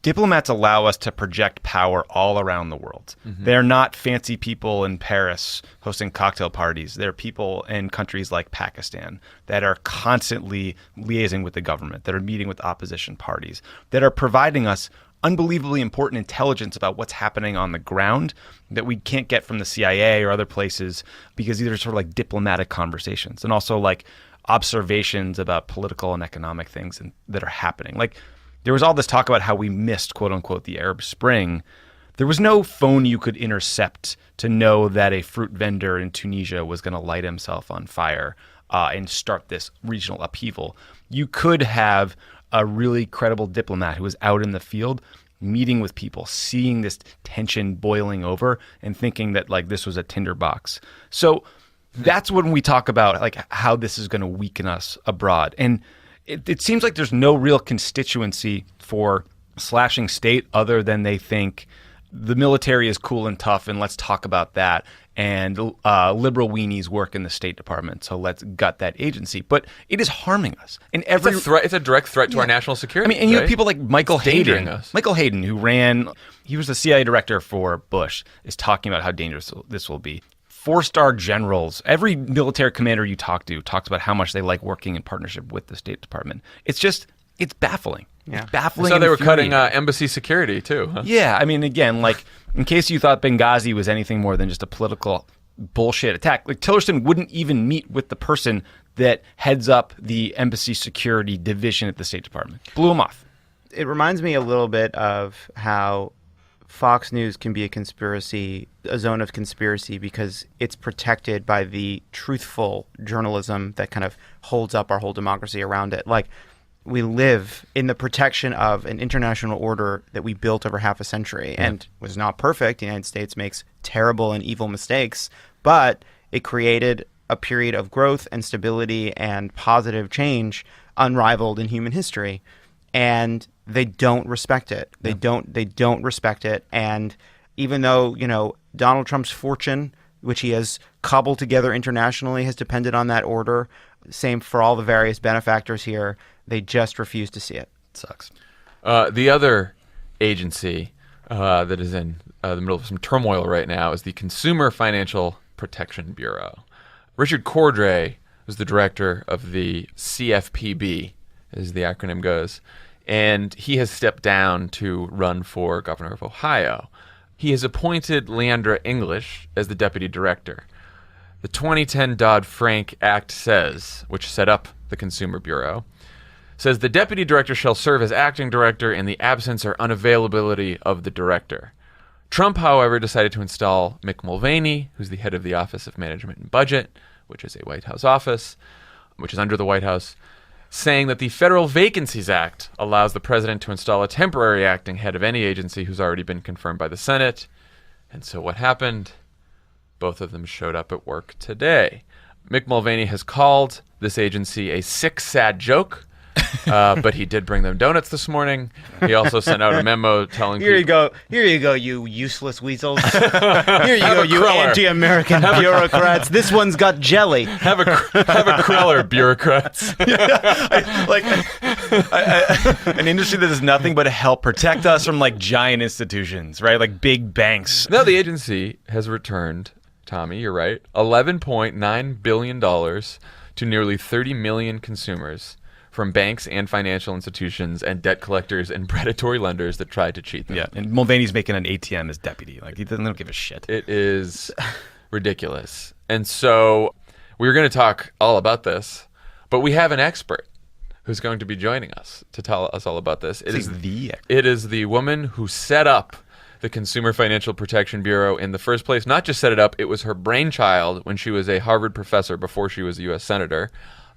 Speaker 2: diplomats allow us to project power all around the world. Mm-hmm. They're not fancy people in Paris hosting cocktail parties. They're people in countries like Pakistan that are constantly liaising with the government, that are meeting with opposition parties, that are providing us unbelievably important intelligence about what's happening on the ground that we can't get from the CIA or other places, because these are sort of like diplomatic conversations and also like observations about political and economic things that are happening. There was all this talk about how we missed, quote unquote, the Arab Spring. There was no phone you could intercept to know that a fruit vendor in Tunisia was going to light himself on fire and start this regional upheaval. You could have a really credible diplomat who was out in the field meeting with people, seeing this tension boiling over and thinking that this was a tinderbox. So that's when we talk about how this is going to weaken us abroad. And it seems like there's no real constituency for slashing state other than they think the military is cool and tough, and let's talk about that. And liberal weenies work in the State Department, so let's gut that agency. But it is harming us. In every
Speaker 1: it's a direct threat to our national security.
Speaker 2: I mean, and you have people like Michael
Speaker 1: endangering
Speaker 2: Hayden.
Speaker 1: us.
Speaker 2: Michael Hayden, he was the CIA director for Bush, is talking about how dangerous this will be. 4-star generals, every military commander you talk to talks about how much they like working in partnership with the State Department. It's baffling.
Speaker 3: Yeah.
Speaker 2: It's baffling.
Speaker 1: So they were cutting
Speaker 2: infuriating.
Speaker 1: embassy security too. Huh?
Speaker 2: Yeah, I mean, again, like, in case you thought Benghazi was anything more than just a political bullshit attack, like, Tillerson wouldn't even meet with the person that heads up the embassy security division at the State Department. Blew him off.
Speaker 3: It reminds me a little bit of how Fox News can be a zone of conspiracy, because it's protected by the truthful journalism that kind of holds up our whole democracy around it. Like, we live in the protection of an international order that we built over half a century and was not perfect. The United States makes terrible and evil mistakes, but it created a period of growth and stability and positive change unrivaled in human history. And they don't respect it. They don't respect it. And even though, Donald Trump's fortune, which he has cobbled together internationally, has depended on that order, same for all the various benefactors here, they just refuse to see it.
Speaker 2: It sucks.
Speaker 1: The other agency that is in the middle of some turmoil right now is the Consumer Financial Protection Bureau. Richard Cordray was the director of the CFPB, as the acronym goes, and he has stepped down to run for governor of Ohio. He has appointed Leandra English as the deputy director. The 2010 Dodd-Frank Act says, which set up the Consumer Bureau, says the deputy director shall serve as acting director in the absence or unavailability of the director. Trump, however, decided to install Mick Mulvaney, who's the head of the Office of Management and Budget, which is a White House office, which is under the White House, saying that the Federal Vacancies Act allows the president to install a temporary acting head of any agency who's already been confirmed by the Senate. And so what happened? Both of them showed up at work today. Mick Mulvaney has called this agency a sick, sad joke, but he did bring them donuts this morning. He also sent out a memo telling
Speaker 3: Here you go, you useless weasels. Here you go, you
Speaker 1: cruller.
Speaker 3: Anti-American bureaucrats. This one's got jelly.
Speaker 1: have a cruller, bureaucrats.
Speaker 2: An industry that does nothing but help protect us from, like, giant institutions, right? Like big banks.
Speaker 1: Now the agency has returned, Tommy, you're right, $11.9 billion to nearly 30 million consumers from banks and financial institutions and debt collectors and predatory lenders that tried to cheat them.
Speaker 2: Yeah, and Mulvaney's making an ATM as deputy. Like, he doesn't give a shit.
Speaker 1: It is ridiculous. And so we're going to talk all about this, but we have an expert who's going to be joining us to tell us all about this. It is the woman who set up the Consumer Financial Protection Bureau in the first place. Not just set it up, it was her brainchild when she was a Harvard professor before she was a U.S. Senator.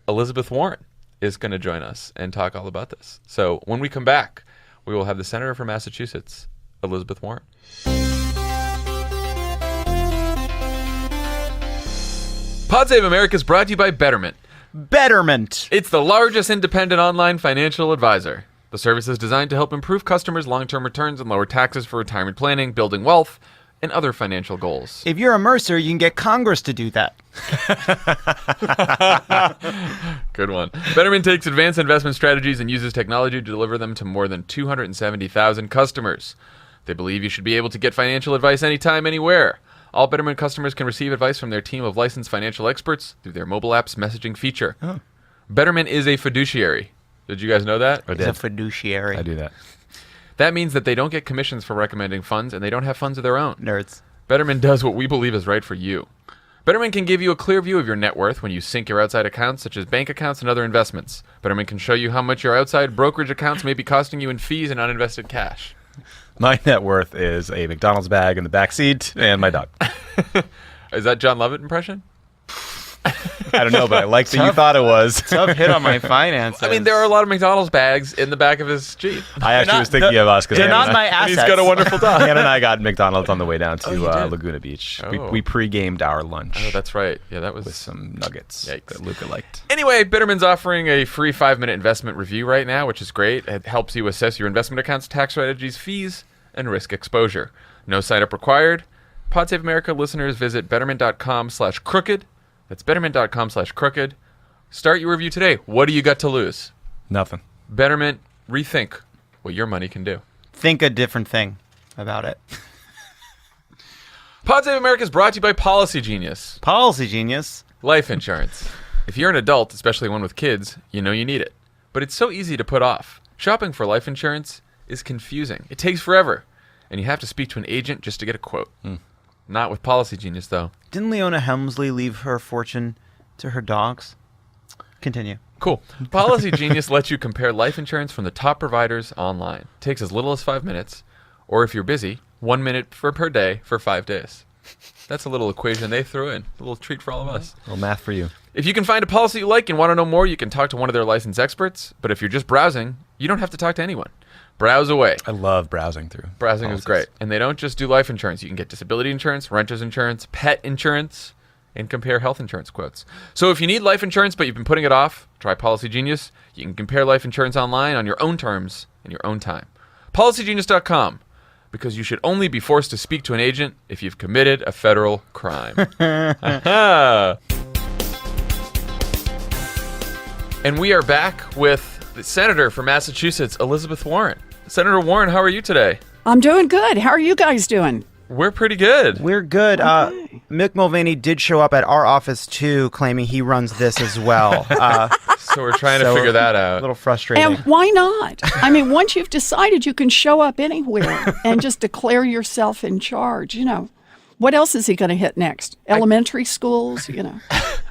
Speaker 1: Elizabeth Warren is going to join us and talk all about this. So when we come back, we will have the Senator from Massachusetts, Elizabeth Warren. Pod Save America is brought to you by Betterment.
Speaker 3: Betterment.
Speaker 1: It's the largest independent online financial advisor. The service is designed to help improve customers' long-term returns and lower taxes for retirement planning, building wealth, and other financial goals.
Speaker 3: If you're a Mercer, you can get Congress to do that.
Speaker 1: Good one. Betterment takes advanced investment strategies and uses technology to deliver them to more than 270,000 customers. They believe you should be able to get financial advice anytime, anywhere. All Betterment customers can receive advice from their team of licensed financial experts through their mobile app's messaging feature. Oh. Betterment is a fiduciary. Did you guys know that?
Speaker 3: It's a fiduciary.
Speaker 2: I do that.
Speaker 1: That means that they don't get commissions for recommending funds, and they don't have funds of their own.
Speaker 3: Nerds.
Speaker 1: Betterment does what we believe is right for you. Betterment can give you a clear view of your net worth when you sync your outside accounts, such as bank accounts and other investments. Betterment can show you how much your outside brokerage accounts may be costing you in fees and uninvested cash.
Speaker 2: My net worth is a McDonald's bag in the back seat and my dog.
Speaker 1: Is that Jon Lovett impression?
Speaker 2: I don't know, but I like that you thought it was.
Speaker 3: Tough hit on my finances.
Speaker 1: I mean, there are a lot of McDonald's bags in the back of his Jeep.
Speaker 2: I actually was thinking of us because
Speaker 3: they're not my assets.
Speaker 1: He's got a wonderful dog.
Speaker 2: Hannah and I got McDonald's on the way down to
Speaker 1: you did?
Speaker 2: Laguna Beach.
Speaker 1: Oh.
Speaker 2: We pre-gamed our lunch.
Speaker 1: Oh, that's right. Yeah, that was
Speaker 2: with some nuggets
Speaker 1: Yikes.
Speaker 2: that Luca liked.
Speaker 1: Anyway, Bitterman's offering a free 5-minute investment review right now, which is great. It helps you assess your investment accounts, tax strategies, fees, and risk exposure. No sign-up required. Pod Save America listeners visit betterment.com/crooked. That's betterment.com/crooked. Start your review today. What do you got to lose?
Speaker 2: Nothing.
Speaker 1: Betterment, rethink what your money can do.
Speaker 3: Think a different thing about it.
Speaker 1: Pod Save America is brought to you by Policy Genius.
Speaker 3: Policy Genius.
Speaker 1: Life insurance. If you're an adult, especially one with kids, you know you need it. But it's so easy to put off. Shopping for life insurance is confusing. It takes forever. And you have to speak to an agent just to get a quote. Not with Policy Genius, though.
Speaker 3: Didn't Leona Helmsley leave her fortune to her dogs? Continue.
Speaker 1: Cool. Policy Genius lets you compare life insurance from the top providers online. Takes as little as 5 minutes. Or if you're busy, 1 minute per day for 5 days. That's a little equation they threw in. A little treat for all of us.
Speaker 2: A little math for you.
Speaker 1: If you can find a policy you like and want to know more, you can talk to one of their licensed experts. But if you're just browsing, you don't have to talk to anyone. Browse away.
Speaker 2: I love browsing through.
Speaker 1: Browsing
Speaker 2: policies.
Speaker 1: is great. And they don't just do life insurance. You can get disability insurance, renter's insurance, pet insurance, and compare health insurance quotes. So if you need life insurance but you've been putting it off, try Policy Genius. You can compare life insurance online on your own terms in your own time. PolicyGenius.com. Because you should only be forced to speak to an agent if you've committed a federal crime. And we are back with the Senator from Massachusetts, Elizabeth Warren. Senator Warren, how are you today?
Speaker 4: I'm doing good. How are you guys doing?
Speaker 1: We're pretty good.
Speaker 3: We're good.
Speaker 4: Okay.
Speaker 3: Mick Mulvaney did show up at our office, too, claiming he runs this as well.
Speaker 1: So we're trying to figure that
Speaker 3: A
Speaker 1: out.
Speaker 3: little frustrating.
Speaker 4: And why not? I mean, once you've decided, you can show up anywhere and just declare yourself in charge. You know, what else is he going to hit next? Elementary schools, you know.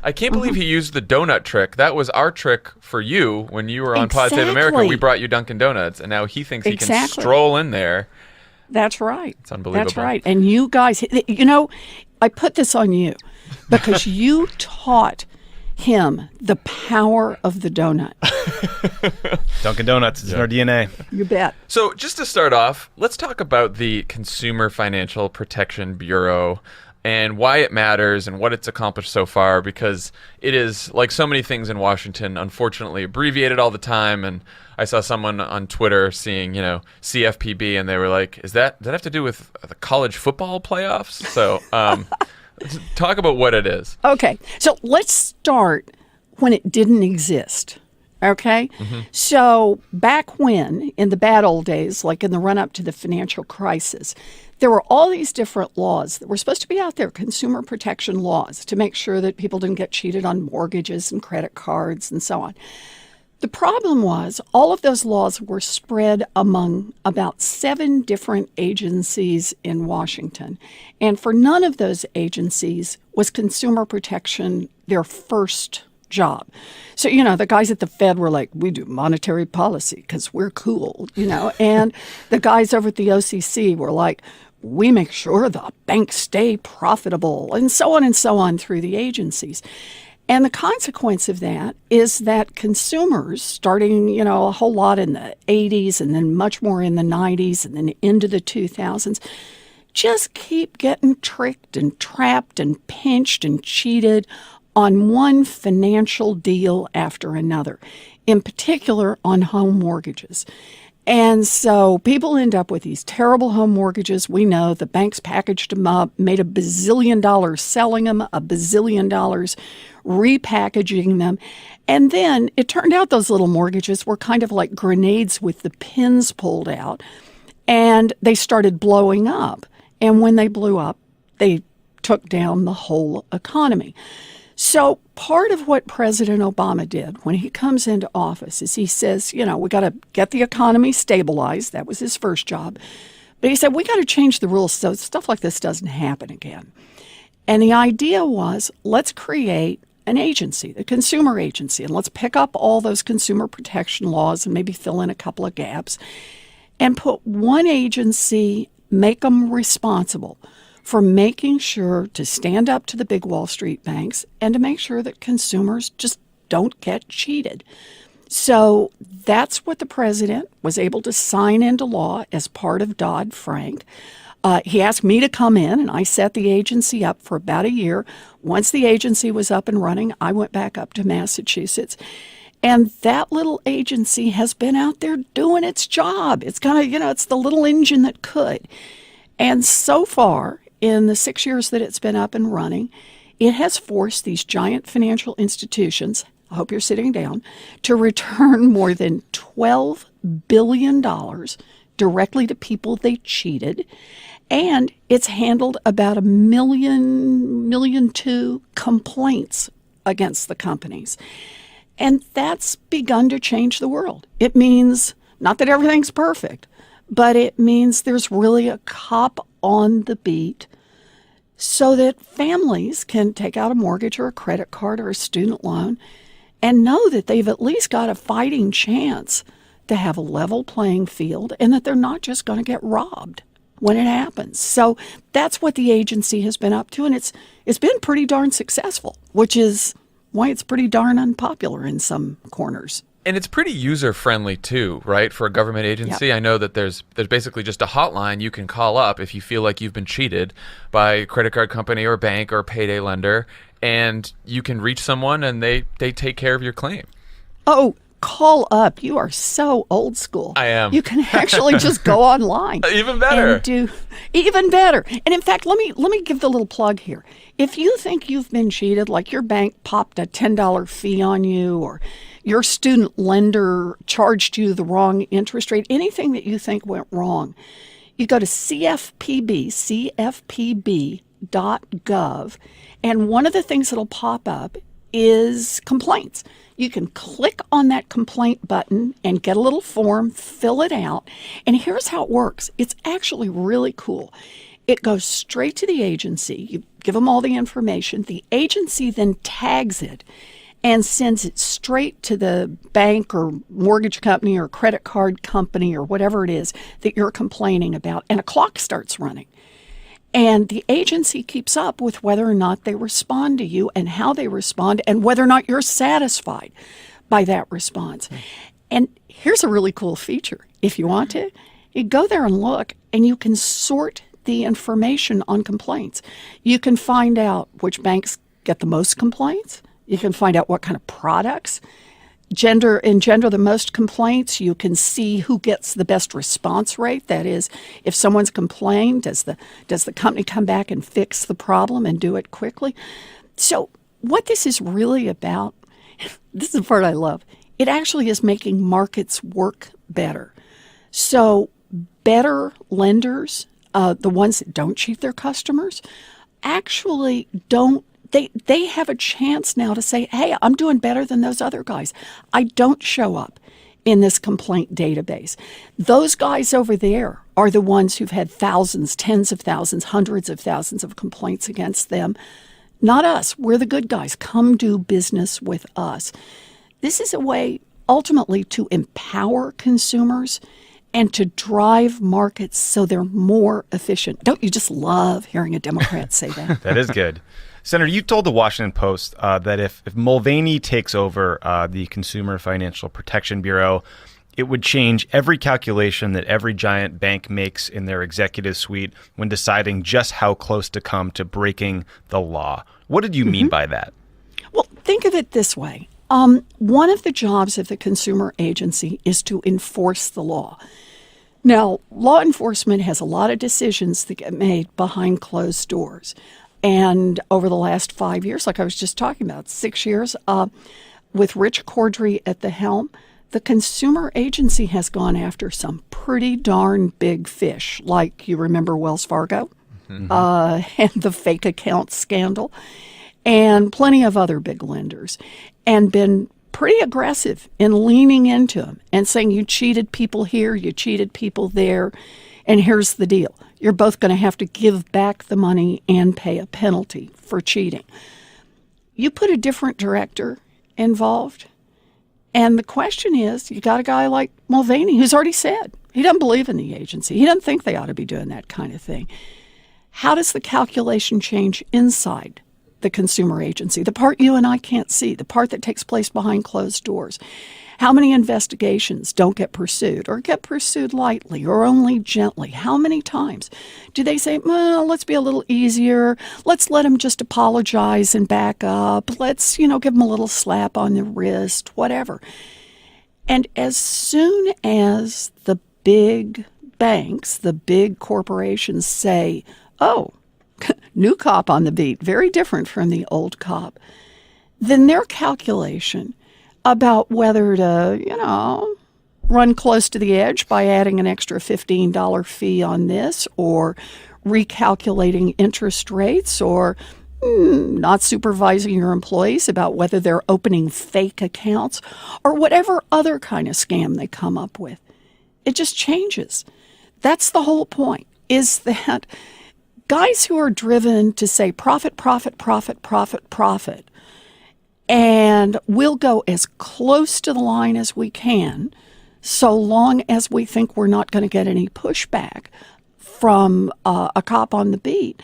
Speaker 1: I can't believe he used the donut trick. That was our trick for you when you were on Pod Save America.
Speaker 4: Exactly.
Speaker 1: We brought you Dunkin' Donuts, and now he thinks he can
Speaker 4: Exactly.
Speaker 1: stroll in there.
Speaker 4: That's right.
Speaker 1: It's unbelievable.
Speaker 4: That's right. And you guys, you know, I put this on you because you taught him the power of the donut.
Speaker 2: Dunkin' Donuts is in our DNA.
Speaker 4: You bet.
Speaker 1: So just to start off, let's talk about the Consumer Financial Protection Bureau and why it matters and what it's accomplished so far, because it is, like so many things in Washington, unfortunately abbreviated all the time. And I saw someone on Twitter seeing, CFPB, and they were like, does that have to do with the college football playoffs? So let's talk about what it is.
Speaker 4: Okay, so let's start when it didn't exist. Okay? So back when, in the bad old days, like in the run-up to the financial crisis, there were all these different laws that were supposed to be out there, consumer protection laws, to make sure that people didn't get cheated on mortgages and credit cards and so on. The problem was all of those laws were spread among about 7 different agencies in Washington. And for none of those agencies was consumer protection their first job. So, the guys at the Fed were like, we do monetary policy because we're cool, and the guys over at the OCC were like, we make sure the banks stay profitable, and so on through the agencies. And the consequence of that is that consumers, starting, a whole lot in the 80s and then much more in the 90s and then into the 2000s, just keep getting tricked and trapped and pinched and cheated on one financial deal after another, in particular on home mortgages. And so people end up with these terrible home mortgages. We know the banks packaged them up, made $1 bazillion selling them, $1 bazillion repackaging them. And then it turned out those little mortgages were kind of like grenades with the pins pulled out, and they started blowing up. And when they blew up, they took down the whole economy. So part of what President Obama did when he comes into office is he says, we got to get the economy stabilized. That was his first job. But he said, we got to change the rules so stuff like this doesn't happen again. And the idea was, let's create an agency, the consumer agency, and let's pick up all those consumer protection laws and maybe fill in a couple of gaps and put one agency, make them responsible for making sure to stand up to the big Wall Street banks and to make sure that consumers just don't get cheated. So that's what the president was able to sign into law as part of Dodd-Frank. He asked me to come in, and I set the agency up for about a year. Once the agency was up and running, I went back up to Massachusetts. And that little agency has been out there doing its job. It's kind of, it's the little engine that could. And so far, in the 6 years that it's been up and running, it has forced these giant financial institutions, I hope you're sitting down, to return more than $12 billion directly to people they cheated. And it's handled about 1.2 million complaints against the companies. And that's begun to change the world. It means not that everything's perfect, but it means there's really a cop on the beat so that families can take out a mortgage or a credit card or a student loan and know that they've at least got a fighting chance to have a level playing field and that they're not just going to get robbed when it happens. So that's what the agency has been up to, and it's been pretty darn successful, which is why it's pretty darn unpopular in some corners.
Speaker 1: And it's pretty user-friendly too, right, for a government agency?
Speaker 4: Yep.
Speaker 1: I know that there's basically just a hotline you can call up if you feel like you've been cheated by a credit card company or bank or payday lender, and you can reach someone and they take care of your claim.
Speaker 4: Oh, call up. You are so old school.
Speaker 1: I am.
Speaker 4: You can actually just go online.
Speaker 1: Even better.
Speaker 4: And do even better. And in fact, let me give the little plug here. If you think you've been cheated, like your bank popped a $10 fee on you, or your student lender charged you the wrong interest rate, anything that you think went wrong, you go to cfpb.gov, and one of the things that'll pop up is complaints. You can click on that complaint button and get a little form, fill it out, and here's how it works. It's actually really cool. It goes straight to the agency. You give them all the information. The agency then tags it and sends it straight to the bank or mortgage company or credit card company or whatever it is that you're complaining about, and a clock starts running. And the agency keeps up with whether or not they respond to you and how they respond and whether or not you're satisfied by that response. And here's a really cool feature. If you want to, you go there and look, and you can sort the information on complaints. You can find out which banks get the most complaints. You can find out what kind of products engender the most complaints. You can see who gets the best response rate. That is, if someone's complained, does the company come back and fix the problem and do it quickly? So what this is really about, this is the part I love, it actually is making markets work better. So better lenders, the ones that don't cheat their customers, actually don't. They have a chance now to say, hey, I'm doing better than those other guys. I don't show up in this complaint database. Those guys over there are the ones who've had thousands, tens of thousands, hundreds of thousands of complaints against them. Not us. We're the good guys. Come do business with us. This is a way ultimately to empower consumers and to drive markets so they're more efficient. Don't you just love hearing a Democrat say that?
Speaker 2: That is good. Senator, you told the Washington Post that if Mulvaney takes over the Consumer Financial Protection Bureau, it would change every calculation that every giant bank makes in their executive suite when deciding just how close to come to breaking the law. What did you mean by that?
Speaker 4: Well, think of it this way. One of the jobs of the consumer agency is to enforce the law. Now, law enforcement has a lot of decisions that get made behind closed doors. And over the last 5 years, like I was just talking about, 6 years, with Rich Cordry at the helm, the consumer agency has gone after some pretty darn big fish, like you remember Wells Fargo and the fake account scandal, and plenty of other big lenders, and been pretty aggressive in leaning into them and saying, you cheated people here, you cheated people there, and here's the deal. You're both going to have to give back the money and pay a penalty for cheating. You put a different director involved, and the question is, you got a guy like Mulvaney who's already said he doesn't believe in the agency. He doesn't think they ought to be doing that kind of thing. How does the calculation change inside the consumer agency, the part you and I can't see, the part that takes place behind closed doors? How many investigations don't get pursued or get pursued lightly or only gently? How many times do they say, well, let's be a little easier. Let's let him just apologize and back up. Let's, give him a little slap on the wrist, whatever. And as soon as the big big banks, the big corporations say, oh, new cop on the beat, very different from the old cop, then their calculation about whether to, run close to the edge by adding an extra $15 fee on this, or recalculating interest rates, or not supervising your employees about whether they're opening fake accounts, or whatever other kind of scam they come up with. It just changes. That's the whole point, is that guys who are driven to say profit, profit, profit, profit, profit, and we'll go as close to the line as we can, so long as we think we're not going to get any pushback from a cop on the beat.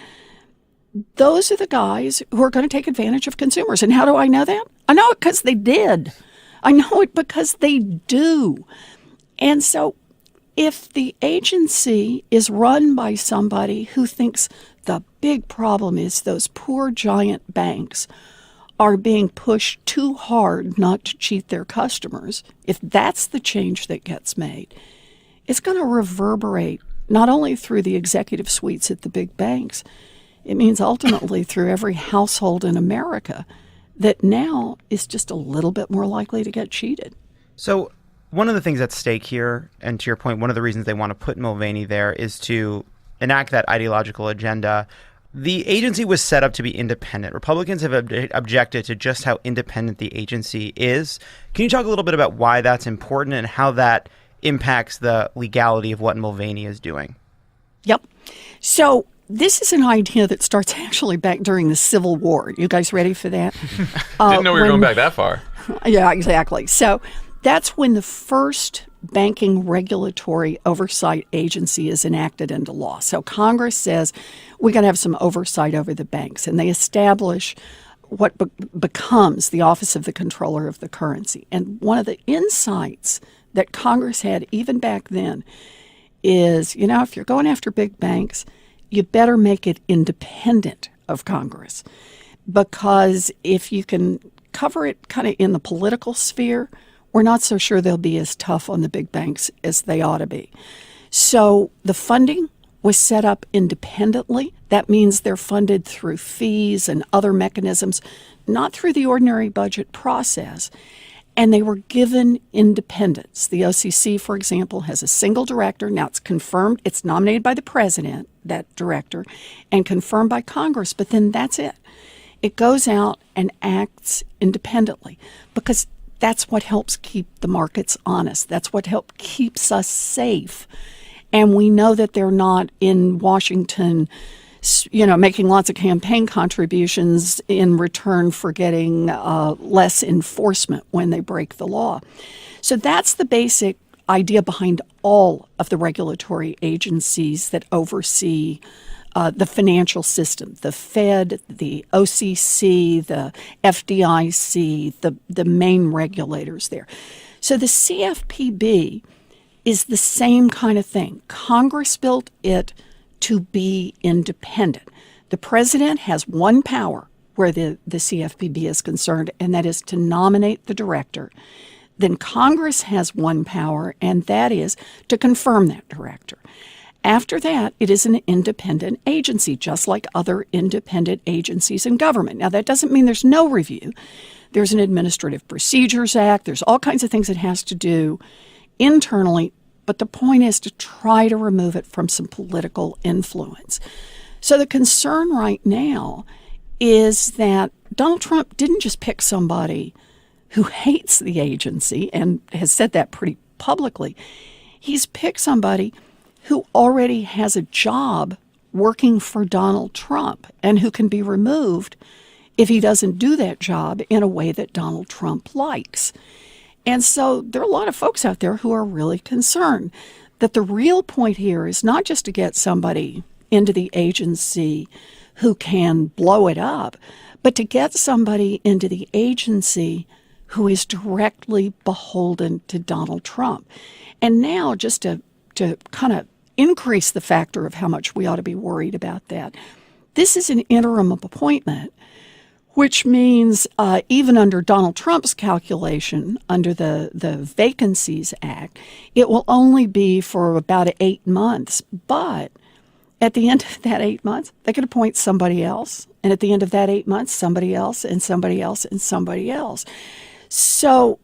Speaker 4: Those are the guys who are going to take advantage of consumers. And how do I know that? I know it because they did. I know it because they do. And so if the agency is run by somebody who thinks the big problem is those poor giant banks are being pushed too hard not to cheat their customers, if that's the change that gets made, it's going to reverberate not only through the executive suites at the big banks, it means ultimately through every household in America that now is just a little bit more likely to get cheated.
Speaker 3: So one of the things at stake here, and to your point, one of the reasons they want to put Mulvaney there is to enact that ideological agenda. The agency was set up to be independent. Republicans have objected to just how independent the agency is. Can you talk a little bit about why that's important and how that impacts the legality of what Mulvaney is doing?
Speaker 4: Yep. So this is an idea that starts actually back during the Civil War. You guys ready for that?
Speaker 1: Didn't know we were going back that far.
Speaker 4: Yeah, exactly. So that's when the first banking regulatory oversight agency is enacted into law. So Congress says we got to have some oversight over the banks, and they establish what becomes the Office of the Comptroller of the Currency. And one of the insights that Congress had even back then is, if you're going after big banks, you better make it independent of Congress, because if you can cover it kind of in the political sphere, we're not so sure they'll be as tough on the big banks as they ought to be. So the funding was set up independently. That means they're funded through fees and other mechanisms, not through the ordinary budget process. And they were given independence. The OCC, for example, has a single director. Now it's confirmed, it's nominated by the president, that director, and confirmed by Congress, but then that's it. It goes out and acts independently because that's what helps keep the markets honest. That's what keeps us safe. And we know that they're not in Washington, making lots of campaign contributions in return for getting less enforcement when they break the law. So that's the basic idea behind all of the regulatory agencies that oversee the financial system, the Fed, the OCC, the FDIC, the main regulators there. So the CFPB is the same kind of thing. Congress built it to be independent. The president has one power where the CFPB is concerned, and that is to nominate the director. Then Congress has one power, and that is to confirm that director. After that, it is an independent agency, just like other independent agencies in government. Now, that doesn't mean there's no review. There's an Administrative Procedures Act. There's all kinds of things it has to do internally, but the point is to try to remove it from some political influence. So the concern right now is that Donald Trump didn't just pick somebody who hates the agency and has said that pretty publicly. He's picked somebody who already has a job working for Donald Trump and who can be removed if he doesn't do that job in a way that Donald Trump likes. And so there are a lot of folks out there who are really concerned that the real point here is not just to get somebody into the agency who can blow it up, but to get somebody into the agency who is directly beholden to Donald Trump. And now, just to kind of increase the factor of how much we ought to be worried about that, this is an interim appointment which means even under Donald Trump's calculation, under the Vacancies Act, it will only be for about 8 months. But at the end of that 8 months, they could appoint somebody else. And at the end of that 8 months, somebody else and somebody else and somebody else. So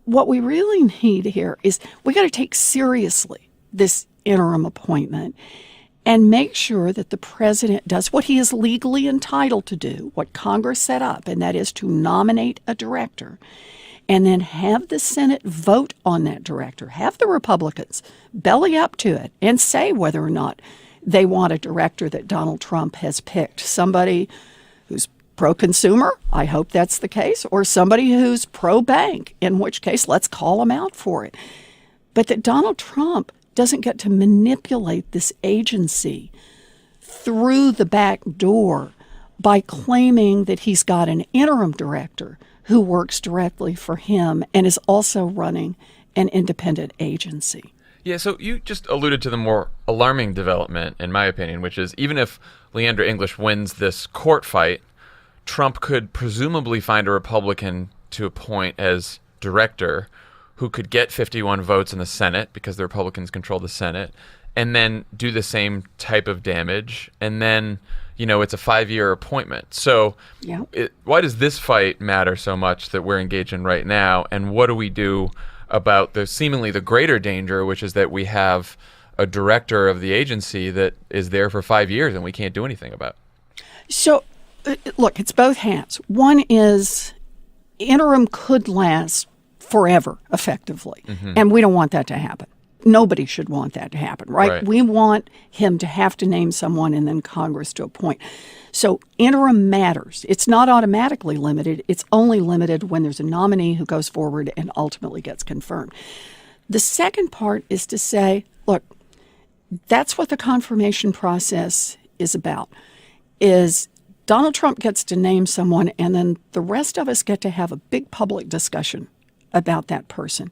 Speaker 4: what we really need here is we got to take seriously this interim appointment and make sure that the president does what he is legally entitled to do, what Congress set up, and that is to nominate a director, and then have the Senate vote on that director. Have the Republicans belly up to it and say whether or not they want a director that Donald Trump has picked. Somebody who's pro-consumer, I hope that's the case, or somebody who's pro-bank, in which case let's call them out for it. But that Donald Trump doesn't get to manipulate this agency through the back door by claiming that he's got an interim director who works directly for him and is also running an independent agency.
Speaker 1: Yeah, so you just alluded to the more alarming development, in my opinion, which is even if Leandra English wins this court fight, Trump could presumably find a Republican to appoint as director who could get 51 votes in the Senate because the Republicans control the Senate, and then do the same type of damage. And then, it's a 5-year appointment. So why does this fight matter so much that we're engaged in right now? And what do we do about the seemingly the greater danger, which is that we have a director of the agency that is there for 5 years and we can't do anything about?
Speaker 4: So, look, it's both halves. One is interim could last forever, effectively. Mm-hmm. And we don't want that to happen. Nobody should want that to happen, right? We want him to have to name someone and then Congress to appoint. So interim matters. It's not automatically limited. It's only limited when there's a nominee who goes forward and ultimately gets confirmed. The second part is to say, look, that's what the confirmation process is about, is Donald Trump gets to name someone and then the rest of us get to have a big public discussion about that person.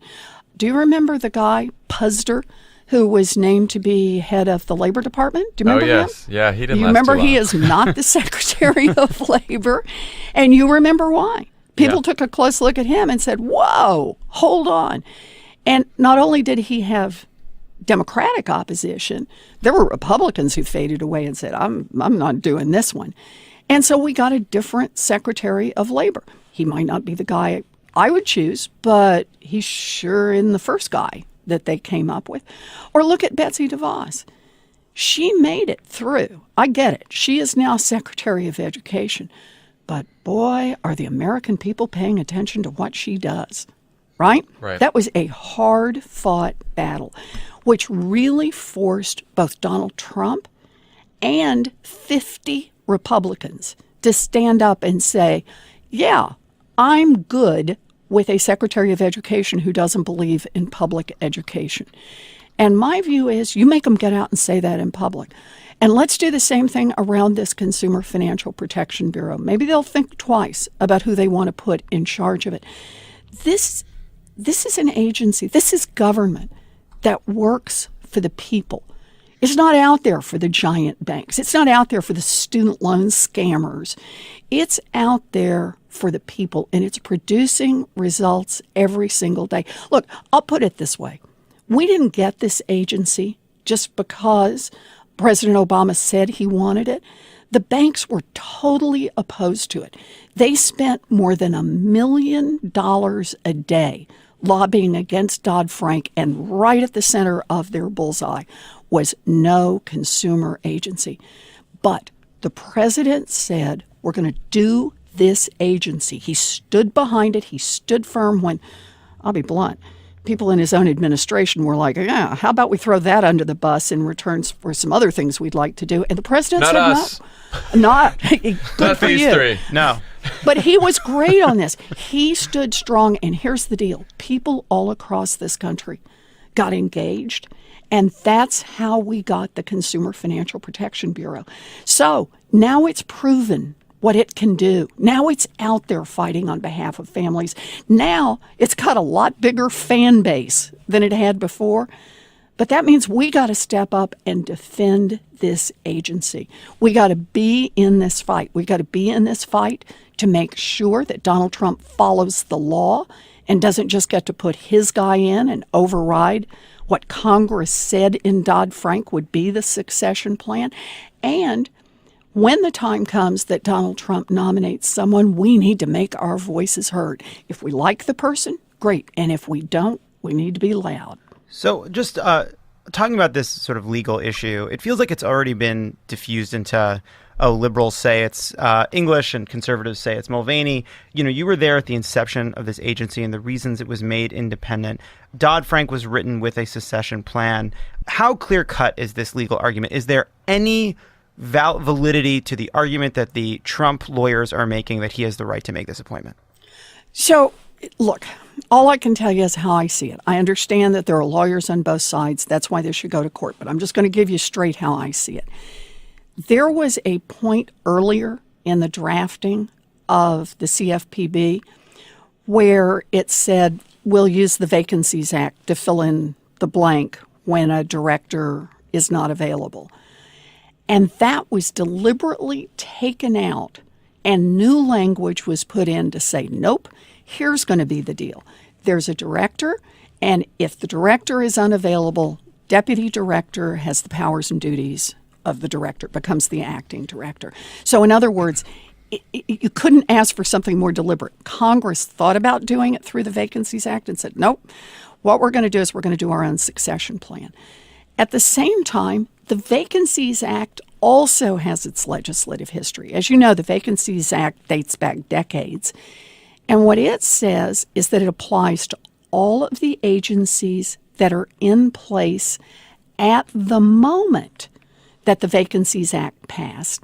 Speaker 4: Do you remember the guy, Puzder, who was named to be head of the Labor Department? Do you remember him?
Speaker 1: Yeah, he didn't
Speaker 4: You
Speaker 1: last
Speaker 4: remember
Speaker 1: too long.
Speaker 4: He is not the Secretary of Labor, and you remember why. People took a close look at him and said, whoa, hold on. And not only did he have Democratic opposition, there were Republicans who faded away and said, I'm not doing this one. And so we got a different Secretary of Labor. He might not be the guy I would choose, but he's sure in the first guy that they came up with. Or look at Betsy DeVos. She made it through. I get it. She is now Secretary of Education. But boy, are the American people paying attention to what she does, right? That was a hard-fought battle, which really forced both Donald Trump and 50 Republicans to stand up and say, yeah, I'm good with a Secretary of Education who doesn't believe in public education. And my view is you make them get out and say that in public. And let's do the same thing around this Consumer Financial Protection Bureau. Maybe they'll think twice about who they want to put in charge of it. This is an agency, this is government that works for the people. It's not out there for the giant banks. It's not out there for the student loan scammers. It's out there for the people, and it's producing results every single day. Look, I'll put it this way. We didn't get this agency just because President Obama said he wanted it. The banks were totally opposed to it. They spent more than $1 million a day lobbying against Dodd-Frank, and right at the center of their bullseye was no consumer agency. But the president said, we're going to do this agency. He stood behind it. He stood firm when, I'll be blunt, people in his own administration were like, yeah, how about we throw that under the bus in return for some other things we'd like to do? And the president said
Speaker 1: us.
Speaker 4: no. Not good
Speaker 1: Not
Speaker 4: for
Speaker 1: these
Speaker 4: you.
Speaker 1: three.
Speaker 3: No.
Speaker 4: But he was great on this. He stood strong. And here's the deal. People all across this country got engaged. And that's how we got the Consumer Financial Protection Bureau. So now it's proven what it can do. Now it's out there fighting on behalf of families. Now it's got a lot bigger fan base than it had before. But that means we got to step up and defend this agency. We got to be in this fight. We got to be in this fight to make sure that Donald Trump follows the law and doesn't just get to put his guy in and override what Congress said in Dodd-Frank would be the succession plan. And when the time comes that Donald Trump nominates someone, we need to make our voices heard. If we like the person, great. And if we don't, we need to be loud.
Speaker 3: So just talking about this sort of legal issue, it feels like it's already been diffused into, liberals say it's English and conservatives say it's Mulvaney. You know, you were there at the inception of this agency and the reasons it was made independent. Dodd-Frank was written with a secession plan. How clear-cut is this legal argument? Is there any validity to the argument that the Trump lawyers are making that he has the right to make this appointment?
Speaker 4: So, look, all I can tell you is how I see it. I understand that there are lawyers on both sides. That's why this should go to court. But I'm just going to give you straight how I see it. There was a point earlier in the drafting of the CFPB where it said we'll use the Vacancies Act to fill in the blank when a director is not available. And that was deliberately taken out, and new language was put in to say, nope, here's going to be the deal. There's a director, and if the director is unavailable, deputy director has the powers and duties of the director, becomes the acting director. So in other words, you couldn't ask for something more deliberate. Congress thought about doing it through the Vacancies Act and said, nope, what we're going to do is we're going to do our own succession plan. At the same time, the Vacancies Act also has its legislative history. As you know, the Vacancies Act dates back decades. And what it says is that it applies to all of the agencies that are in place at the moment that the Vacancies Act passed.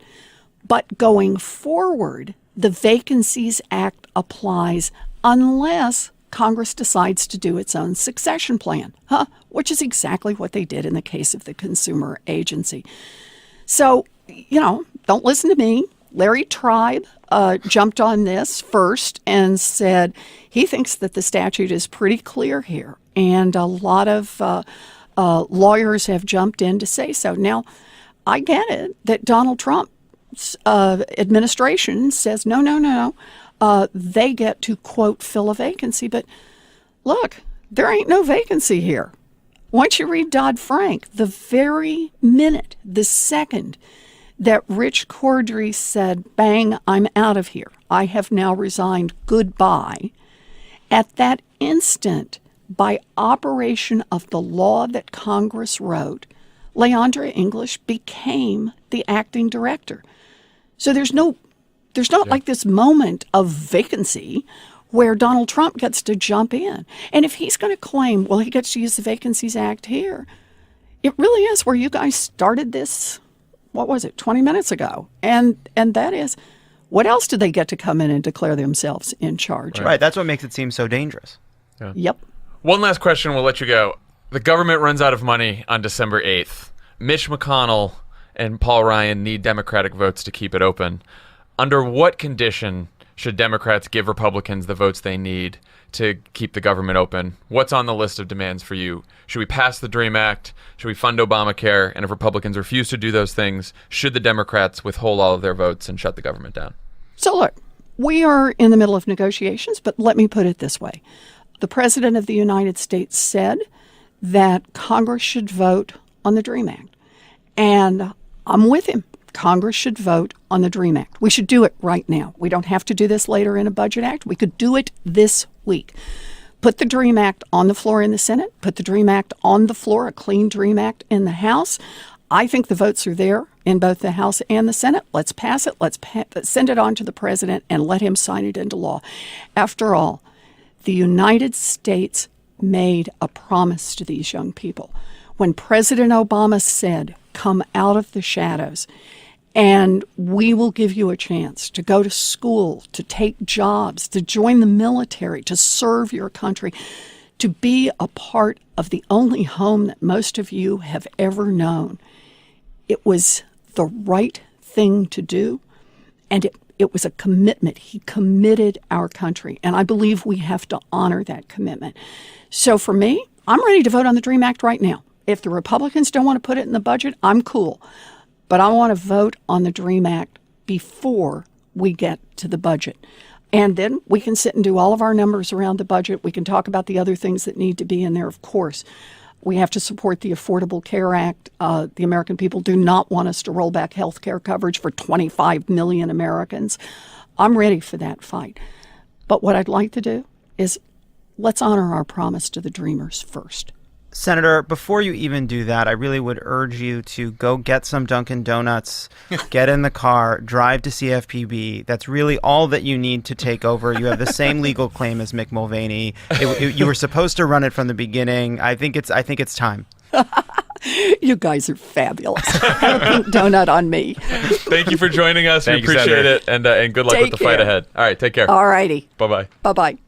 Speaker 4: But going forward, the Vacancies Act applies unless Congress decides to do its own succession plan, which is exactly what they did in the case of the Consumer Agency. So, don't listen to me. Larry Tribe jumped on this first and said he thinks that the statute is pretty clear here. And a lot of lawyers have jumped in to say so. Now, I get it that Donald Trump's administration says, no. They get to, quote, fill a vacancy. But look, there ain't no vacancy here. Once you read Dodd-Frank, the very minute, the second that Rich Cordry said, bang, I'm out of here, I have now resigned, goodbye, at that instant, by operation of the law that Congress wrote, Leandra English became the acting director. So there's not like this moment of vacancy where Donald Trump gets to jump in. And if he's going to claim, well, he gets to use the Vacancies Act here, it really is where you guys started this, 20 minutes ago. And that is, what else do they get to come in and declare themselves in charge?
Speaker 3: Right. That's what makes it seem so dangerous.
Speaker 1: Yeah.
Speaker 4: Yep.
Speaker 1: One last question, we'll let you go. The government runs out of money on December 8th. Mitch McConnell and Paul Ryan need Democratic votes to keep it open. Under what condition should Democrats give Republicans the votes they need to keep the government open? What's on the list of demands for you? Should we pass the DREAM Act? Should we fund Obamacare? And if Republicans refuse to do those things, should the Democrats withhold all of their votes and shut the government down?
Speaker 4: So look, we are in the middle of negotiations, but let me put it this way. The President of the United States said that Congress should vote on the DREAM Act. And I'm with him. Congress should vote on the DREAM Act. We should do it right now. We don't have to do this later in a budget act. We could do it this week. Put the DREAM Act on the floor in the Senate. Put the DREAM Act on the floor, a clean DREAM Act in the House. I think the votes are there in both the House and the Senate. Let's pass it. Let's send it on to the president and let him sign it into law. After all, the United States made a promise to these young people. When President Obama said, come out of the shadows, and we will give you a chance to go to school, to take jobs, to join the military, to serve your country, to be a part of the only home that most of you have ever known. It was the right thing to do, and it was a commitment. He committed our country, and I believe we have to honor that commitment. So for me, I'm ready to vote on the DREAM Act right now. if the Republicans don't want to put it in the budget, I'm cool. But I want to vote on the DREAM Act before we get to the budget. And then we can sit and do all of our numbers around the budget. We can talk about the other things that need to be in there, of course. We have to support the Affordable Care Act. The American people do not want us to roll back health care coverage for 25 million Americans. I'm ready for that fight. But what I'd like to do is let's honor our promise to the Dreamers first.
Speaker 3: Senator, before you even do that, I really would urge you to go get some Dunkin' Donuts, get in the car, drive to CFPB. That's really all that you need to take over. You have the same legal claim as Mick Mulvaney. You were supposed to run it from the beginning. I think it's time.
Speaker 4: You guys are fabulous. Have a pink donut on me.
Speaker 1: Thank you for joining us. We appreciate it, and good luck with the fight ahead. All right, take care.
Speaker 4: All righty.
Speaker 1: Bye-bye.
Speaker 4: Bye-bye.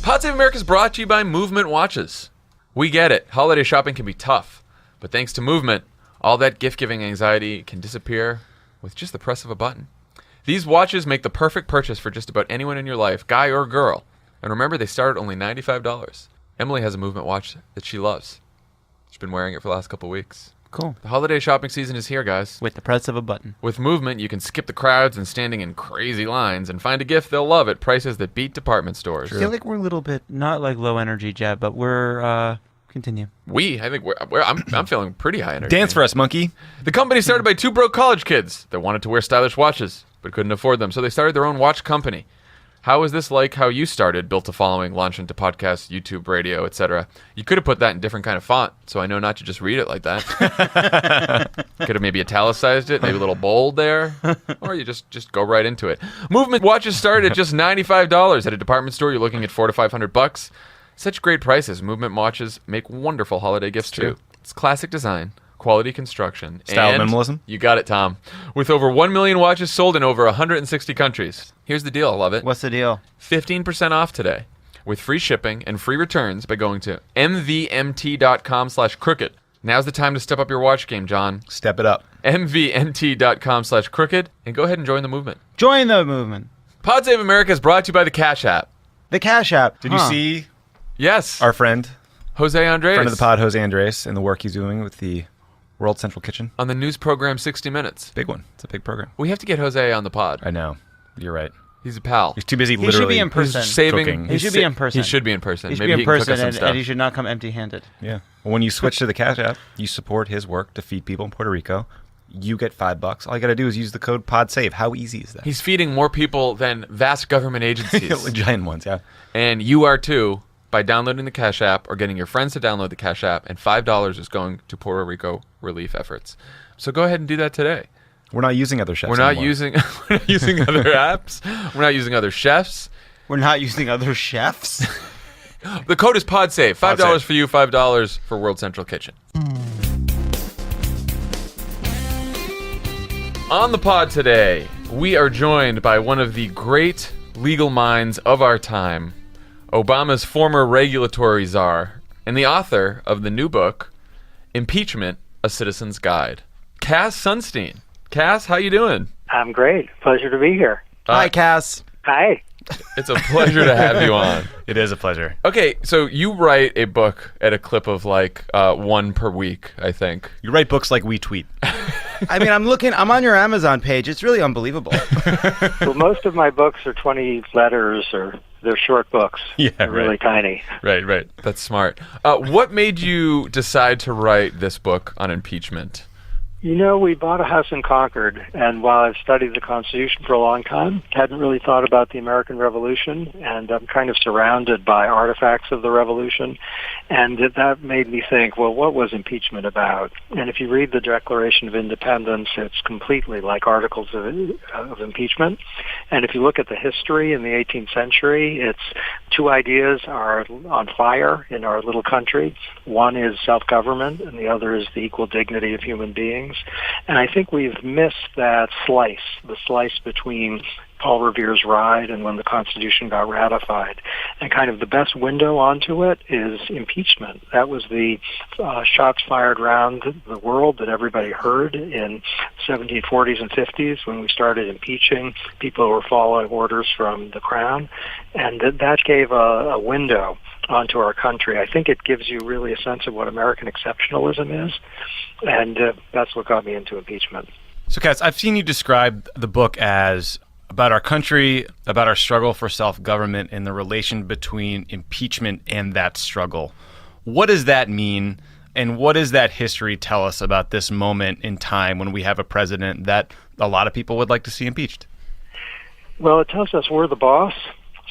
Speaker 1: Pod Save America is brought to you by Movement Watches. We get it. Holiday shopping can be tough. But thanks to Movement, all that gift-giving anxiety can disappear with just the press of a button. These watches make the perfect purchase for just about anyone in your life, guy or girl. And remember, they start at only $95. Emily has a Movement watch that she loves. She's been wearing it for the last couple of weeks.
Speaker 3: Cool.
Speaker 1: The holiday shopping season is here, guys.
Speaker 3: With the press of a button.
Speaker 1: With Movement, you can skip the crowds and standing in crazy lines and find a gift they'll love at prices that beat department stores.
Speaker 3: I feel like we're a little bit, not like low energy, Jeb, but we're, continue.
Speaker 1: I think I'm feeling pretty high energy.
Speaker 2: Dance for us, monkey.
Speaker 1: The company started by two broke college kids that wanted to wear stylish watches but couldn't afford them, so they started their own watch company. How is this like how you started, built a following, launched into podcasts, YouTube, radio, etc.? You could have put that in different kind of font, so I know not to just read it like that. Could have maybe italicized it, maybe a little bold there, or you just go right into it. Movement watches start at just $95 at a department store. You're looking at $400 to $500. Such great prices. Movement watches make wonderful holiday gifts too. It's classic design, quality construction,
Speaker 2: Style
Speaker 1: and
Speaker 2: minimalism.
Speaker 1: You got it, Tom. With over 1 million watches sold in over 160 countries. Here's the deal, I love it.
Speaker 3: What's the deal?
Speaker 1: 15% off today with free shipping and free returns by going to mvmt.com/crooked. Now's the time to step up your watch game, John.
Speaker 2: Step it up.
Speaker 1: mvmt.com/crooked and go ahead and join the movement.
Speaker 3: Join the movement.
Speaker 1: Pod Save America is brought to you by the Cash App.
Speaker 3: The Cash App.
Speaker 2: Did you see
Speaker 1: Yes.
Speaker 2: our friend,
Speaker 1: Jose Andres.
Speaker 2: friend of the pod, Jose Andres, and the work he's doing with the World Central Kitchen?
Speaker 1: On the news program 60 Minutes.
Speaker 2: Big one. It's a big program.
Speaker 1: We have to get Jose on the pod.
Speaker 2: I know. You're right.
Speaker 1: He's a pal.
Speaker 2: He's too busy
Speaker 3: He
Speaker 2: literally.
Speaker 3: should be in person.
Speaker 1: He's saving.
Speaker 2: Cooking.
Speaker 3: He should be in person.
Speaker 1: He should be in person.
Speaker 3: He should
Speaker 1: Maybe
Speaker 3: be
Speaker 1: he
Speaker 3: in
Speaker 1: can cook
Speaker 3: person,
Speaker 1: us some
Speaker 3: and
Speaker 1: stuff.
Speaker 3: he should not come empty-handed.
Speaker 2: Yeah. Well, when you switch to the Cash App, you support his work to feed people in Puerto Rico. You get $5. All you got to do is use the code PODSAVE. How easy is that?
Speaker 1: He's feeding more people than vast government agencies.
Speaker 2: Giant ones, yeah.
Speaker 1: And you are too by downloading the Cash App or getting your friends to download the Cash App. And $5 is going to Puerto Rico relief efforts. So go ahead and do that today.
Speaker 2: We're not using other chefs
Speaker 1: We're not
Speaker 2: anymore.
Speaker 1: using other apps. We're not using other chefs.
Speaker 3: We're not using other chefs.
Speaker 1: The code is PODSAVE. $5
Speaker 2: PodSave.
Speaker 1: for you, $5 for World Central Kitchen. On the pod today, we are joined by one of the great legal minds of our time, Obama's former regulatory czar, and the author of the new book, Impeachment: A Citizen's Guide, Cass Sunstein. Cass, how you doing?
Speaker 5: I'm great. Pleasure to be here.
Speaker 3: Hi, Cass.
Speaker 5: Hi.
Speaker 1: It's a pleasure to have you on.
Speaker 2: It is a pleasure.
Speaker 1: Okay, so you write a book at a clip of like one per week, I think.
Speaker 2: You write books like we tweet.
Speaker 3: I mean, I'm on your Amazon page. It's really unbelievable.
Speaker 5: Well, most of my books are 20 letters, or they're short books.
Speaker 2: Yeah,
Speaker 5: They're really tiny.
Speaker 1: Right. That's smart. What made you decide to write this book on impeachment?
Speaker 5: You know, we bought a house in Concord, and while I've studied the Constitution for a long time, hadn't really thought about the American Revolution, and I'm kind of surrounded by artifacts of the Revolution, and that made me think, well, what was impeachment about? And if you read the Declaration of Independence, it's completely like articles of impeachment. And if you look at the history in the 18th century, it's two ideas are on fire in our little country. One is self-government, and the other is the equal dignity of human beings. things. And I think we've missed that the slice between Paul Revere's ride and when the Constitution got ratified. And kind of the best window onto it is impeachment. That was the shots fired around the world that everybody heard in 1740s and 50s when we started impeaching people who were following orders from the Crown. And that gave a window onto our country. I think it gives you really a sense of what American exceptionalism is, and that's what got me into impeachment.
Speaker 2: So, Katz, I've seen you describe the book as about our country, about our struggle for self-government, and the relation between impeachment and that struggle. What does that mean, and what does that history tell us about this moment in time when we have a president that a lot of people would like to see impeached?
Speaker 5: Well, it tells us we're the boss.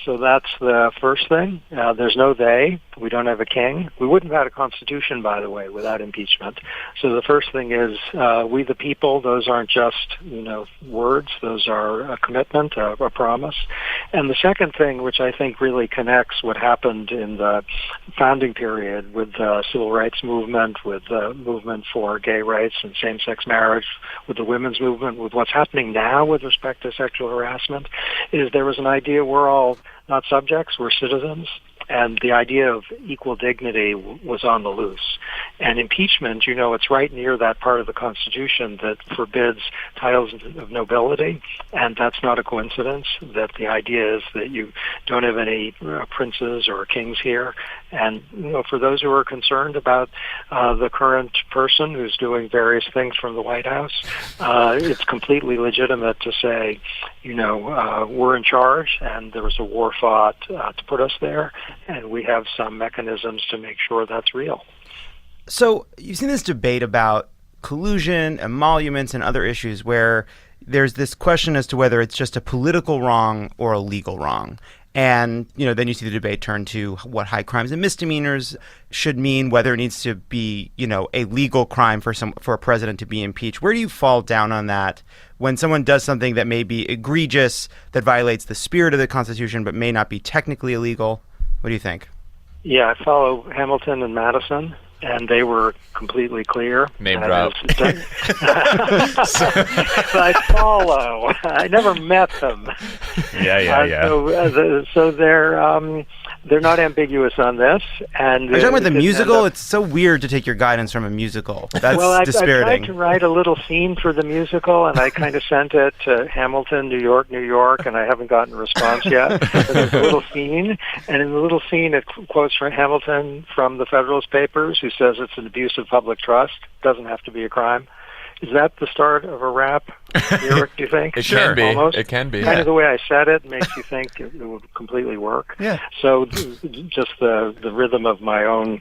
Speaker 5: So that's the first thing. There's no they. We don't have a king. We wouldn't have had a constitution, by the way, without impeachment. So the first thing is we the people. Those aren't just, words. Those are a commitment, a promise. And the second thing, which I think really connects what happened in the founding period with the civil rights movement, with the movement for gay rights and same-sex marriage, with the women's movement, with what's happening now with respect to sexual harassment, is there was an idea we're all not subjects, we're citizens. And the idea of equal dignity was on the loose. And impeachment, it's right near that part of the Constitution that forbids titles of nobility. And that's not a coincidence, that the idea is that you don't have any princes or kings here. And, for those who are concerned about the current person who's doing various things from the White House, it's completely legitimate to say, we're in charge and there was a war fought to put us there. And we have some mechanisms to make sure that's real.
Speaker 3: So you've seen this debate about collusion, emoluments, and other issues where there's this question as to whether it's just a political wrong or a legal wrong. And, then you see the debate turn to what high crimes and misdemeanors should mean, whether it needs to be, a legal crime for a president to be impeached. Where do you fall down on that when someone does something that may be egregious, that violates the spirit of the Constitution, but may not be technically illegal? What do you think?
Speaker 5: Yeah, I follow Hamilton and Madison, and they were completely clear.
Speaker 1: Name drop.
Speaker 5: But I follow. I never met them.
Speaker 2: Yeah.
Speaker 5: So they're not ambiguous on this. And
Speaker 3: are you talking about the musical? It's so weird to take your guidance from a musical. That's dispiriting.
Speaker 5: I tried to write a little scene for the musical, and I kind of sent it to Hamilton, New York, and I haven't gotten a response yet. But there's a little scene, and in the little scene it quotes from Hamilton from the Federalist Papers, who says it's an abuse of public trust. Doesn't have to be a crime. Is that the start of a rap lyric, do you think?
Speaker 1: It can be.
Speaker 5: Almost.
Speaker 1: It can be.
Speaker 5: Kind of the way I said it makes you think it would completely work.
Speaker 3: Yeah.
Speaker 5: So just the rhythm of my own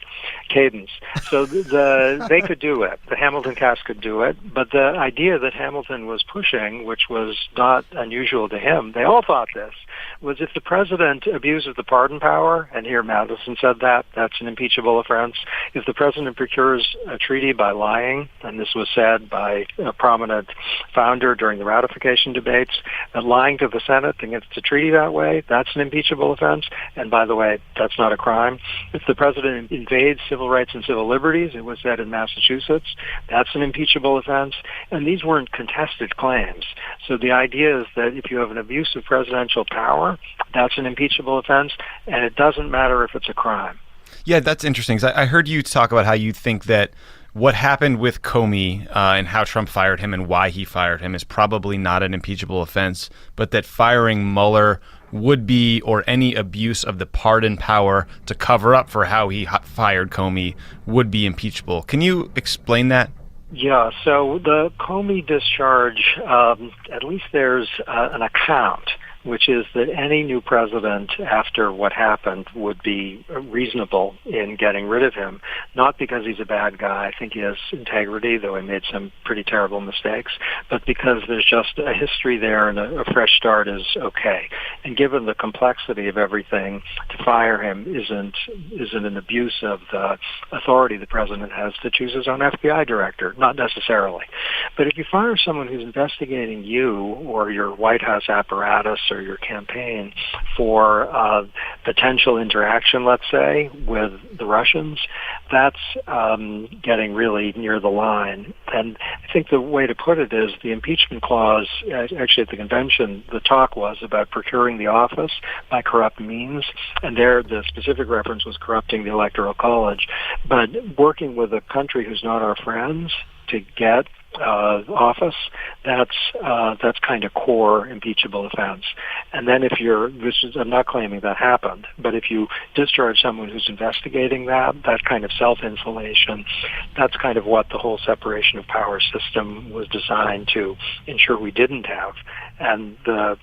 Speaker 5: cadence. So they could do it. The Hamilton cast could do it. But the idea that Hamilton was pushing, which was not unusual to him, they all thought this, was if the president abuses the pardon power, and here Madison said that's an impeachable offense. If the president procures a treaty by lying, and this was said by a prominent founder during the ratification debates, that lying to the Senate and gets a treaty that way, that's an impeachable offense. And by the way, that's not a crime. If the president invades civil rights and civil liberties, it was said in Massachusetts, that's an impeachable offense. And these weren't contested claims. So the idea is that if you have an abuse of presidential power, that's an impeachable offense, and it doesn't matter if it's a crime.
Speaker 2: Yeah, that's interesting. 'Cause I heard you talk about how you think that what happened with Comey and how Trump fired him and why he fired him is probably not an impeachable offense, but that firing Mueller would be, or any abuse of the pardon power to cover up for how he fired Comey would be impeachable. Can you explain that?
Speaker 5: Yeah, so the Comey discharge, at least there's an account, which is that any new president after what happened would be reasonable in getting rid of him, not because he's a bad guy. I think he has integrity, though he made some pretty terrible mistakes, but because there's just a history there and a fresh start is okay. And given the complexity of everything, to fire him isn't an abuse of the authority the president has to choose his own FBI director, not necessarily. But if you fire someone who's investigating you or your White House apparatus or your campaign for potential interaction, let's say, with the Russians, that's getting really near the line. And I think the way to put it is the impeachment clause, actually at the convention, the talk was about procuring the office by corrupt means, and there the specific reference was corrupting the Electoral College. But working with a country who's not our friends to get office, that's kind of core impeachable offense. And then if I'm not claiming that happened, but if you discharge someone who's investigating that kind of self-insulation, that's kind of what the whole separation of power system was designed to ensure we didn't have. And the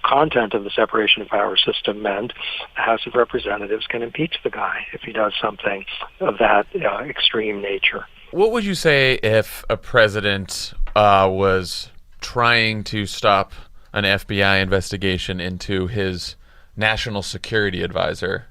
Speaker 5: content of the separation of power system meant the House of Representatives can impeach the guy if he does something of that extreme nature.
Speaker 1: What would you say if a president was trying to stop an FBI investigation into his national security advisor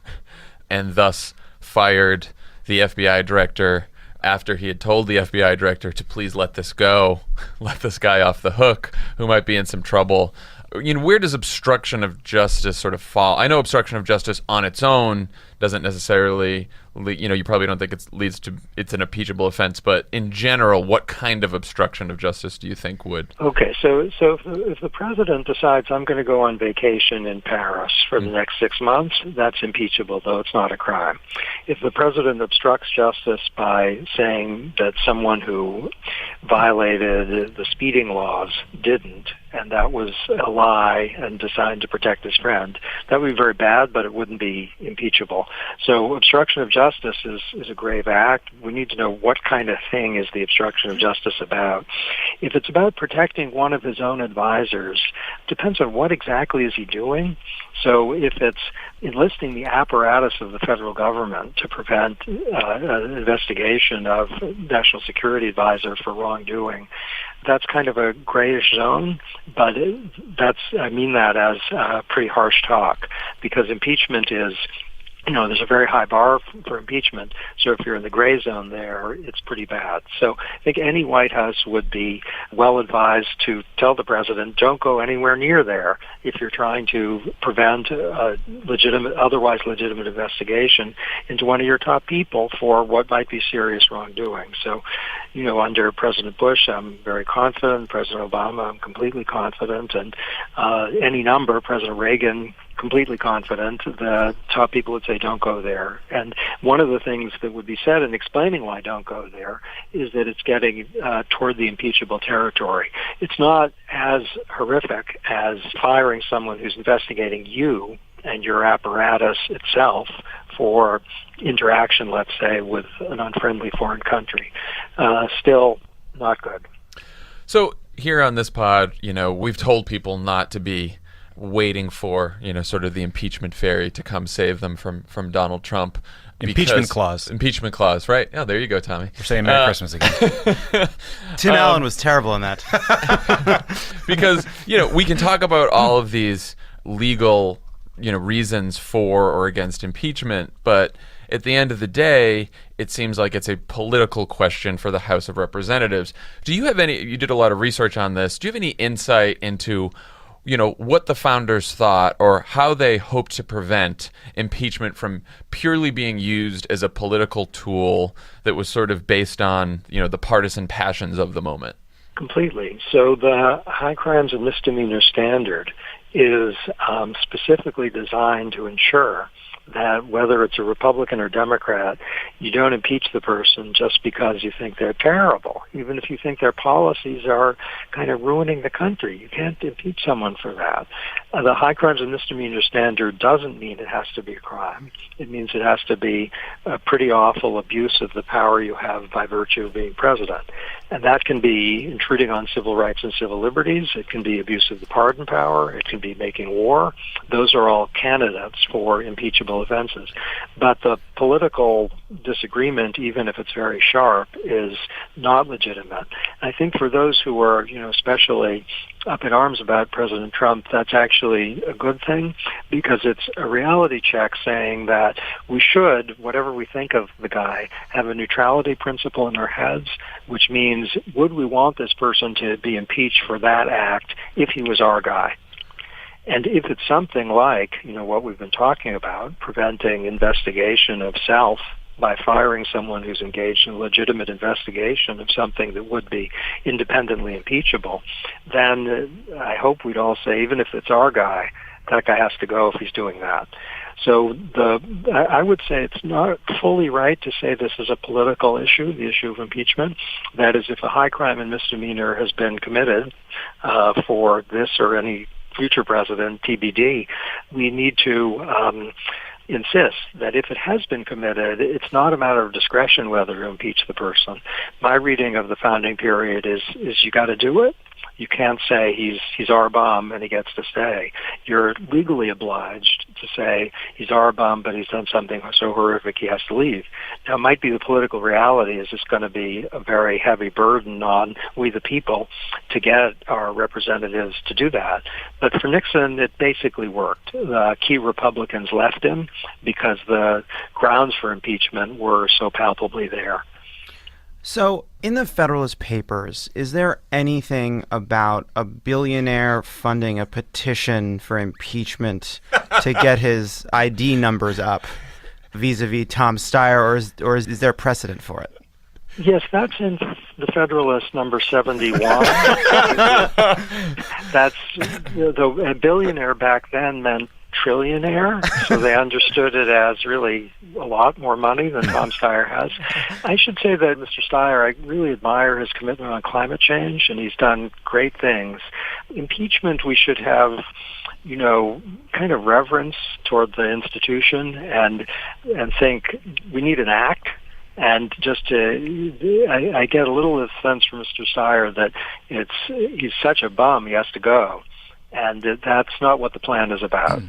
Speaker 1: and thus fired the FBI director after he had told the FBI director to please let this go, let this guy off the hook who might be in some trouble? Where does obstruction of justice sort of fall? I know obstruction of justice on its own doesn't necessarily, you probably don't think it's an impeachable offense, but in general, what kind of obstruction of justice do you think would?
Speaker 5: Okay, so if the president decides I'm going to go on vacation in Paris for the next 6 months, that's impeachable, though it's not a crime. If the president obstructs justice by saying that someone who violated the speeding laws didn't, and that was a lie and designed to protect his friend, that would be very bad, but it wouldn't be impeachable. So obstruction of justice is a grave act. We need to know what kind of thing is the obstruction of justice about. If it's about protecting one of his own advisors, it depends on what exactly is he doing. So if it's enlisting the apparatus of the federal government to prevent an investigation of national security advisor for wrongdoing, that's kind of a grayish zone, but I mean that as pretty harsh talk, because impeachment is, there's a very high bar for impeachment. So if you're in the gray zone there, it's pretty bad. So I think any White House would be well advised to tell the president, don't go anywhere near there if you're trying to prevent a otherwise legitimate investigation into one of your top people for what might be serious wrongdoing. So, under President Bush, I'm very confident. President Obama, I'm completely confident. And any number, President Reagan, completely confident. The top people would say, don't go there. And one of the things that would be said in explaining why don't go there is that it's getting toward the impeachable territory. It's not as horrific as firing someone who's investigating you and your apparatus itself for interaction, let's say, with an unfriendly foreign country. Still not good.
Speaker 1: So here on this pod, we've told people not to be waiting for, sort of the impeachment ferry to come save them from Donald Trump.
Speaker 2: Impeachment clause,
Speaker 1: right? Oh, there you go, Tommy.
Speaker 2: We're saying Merry Christmas again.
Speaker 3: Tim Allen was terrible in that.
Speaker 1: Because, we can talk about all of these legal, reasons for or against impeachment, but at the end of the day, it seems like it's a political question for the House of Representatives. You did a lot of research on this. Do you have any insight into what the founders thought or how they hoped to prevent impeachment from purely being used as a political tool that was sort of based on, the partisan passions of the moment?
Speaker 5: Completely. So the high crimes and misdemeanor standard is specifically designed to ensure that whether it's a Republican or Democrat, you don't impeach the person just because you think they're terrible, even if you think their policies are kind of ruining the country. You can't impeach someone for that. The high crimes and misdemeanor standard doesn't mean it has to be a crime. It means it has to be a pretty awful abuse of the power you have by virtue of being president. And that can be intruding on civil rights and civil liberties. It can be abuse of the pardon power. It can be making war. Those are all candidates for impeachable offenses. But the political disagreement, even if it's very sharp, is not legitimate. I think for those who are, especially up in arms about President Trump, that's actually a good thing, because it's a reality check saying that we should, whatever we think of the guy, have a neutrality principle in our heads, which means, would we want this person to be impeached for that act if he was our guy? And if it's something like, what we've been talking about, preventing investigation of self by firing someone who's engaged in a legitimate investigation of something that would be independently impeachable, then I hope we'd all say, even if it's our guy, that guy has to go if he's doing that. So I would say it's not fully right to say this is a political issue, the issue of impeachment. That is, if a high crime and misdemeanor has been committed for this or any future president, TBD, we need to insist that if it has been committed, it's not a matter of discretion whether to impeach the person. My reading of the founding period is you got to do it. You can't say he's our bum and he gets to stay. You're legally obliged to say he's our bum, but he's done something so horrific he has to leave. Now, it might be the political reality is it's going to be a very heavy burden on we the people to get our representatives to do that. But for Nixon, it basically worked. The key Republicans left him because the grounds for impeachment were so palpably there.
Speaker 3: So, in the Federalist Papers, is there anything about a billionaire funding a petition for impeachment to get his ID numbers up vis-a-vis Tom Steyer, or is there precedent for it?
Speaker 5: Yes, that's in the Federalist number 71. That's a billionaire back then meant trillionaire, so they understood it as really a lot more money than Tom Steyer has. I should say that Mr. Steyer, I really admire his commitment on climate change, and he's done great things. Impeachment, we should have, kind of reverence toward the institution and think we need an act. And I get a little sense from Mr. Steyer that he's such a bum, he has to go. And that's not what the plan is about.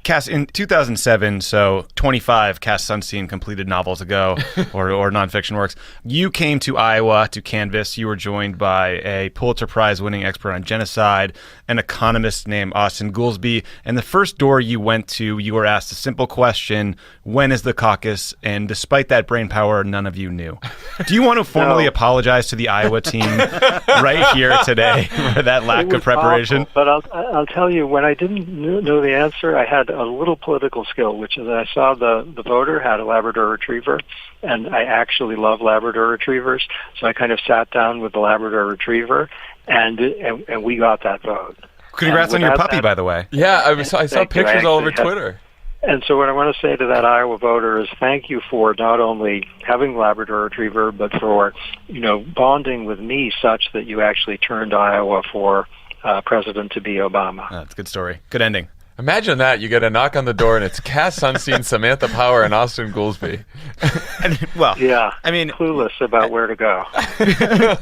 Speaker 2: Cass, in 2007, so 25 Cass Sunstein completed novels ago, or nonfiction works, you came to Iowa to canvass. You were joined by a Pulitzer Prize-winning expert on genocide, an economist named Austin Goolsbee, and the first door you went to, you were asked a simple question, when is the caucus? And despite that brain power, none of you knew. Do you want to formally apologize to the Iowa team right here today for that lack of preparation?
Speaker 5: Awful, but I'll tell you, when I didn't know the answer, I had a little political skill, which is I saw the voter had a Labrador Retriever, and I actually love Labrador Retrievers, so I kind of sat down with the Labrador Retriever, and we got that vote.
Speaker 2: Congrats on your puppy, by the way.
Speaker 1: Yeah, I saw pictures all over Twitter.
Speaker 5: And so what I want to say to that Iowa voter is thank you for not only having the Labrador Retriever, but for, bonding with me such that you actually turned Iowa for president to be Obama.
Speaker 2: That's a good story. Good ending.
Speaker 1: Imagine that. You get a knock on the door and it's Cass Sunstein, Samantha Power, and Austin Goolsbee.
Speaker 5: Clueless about where to go.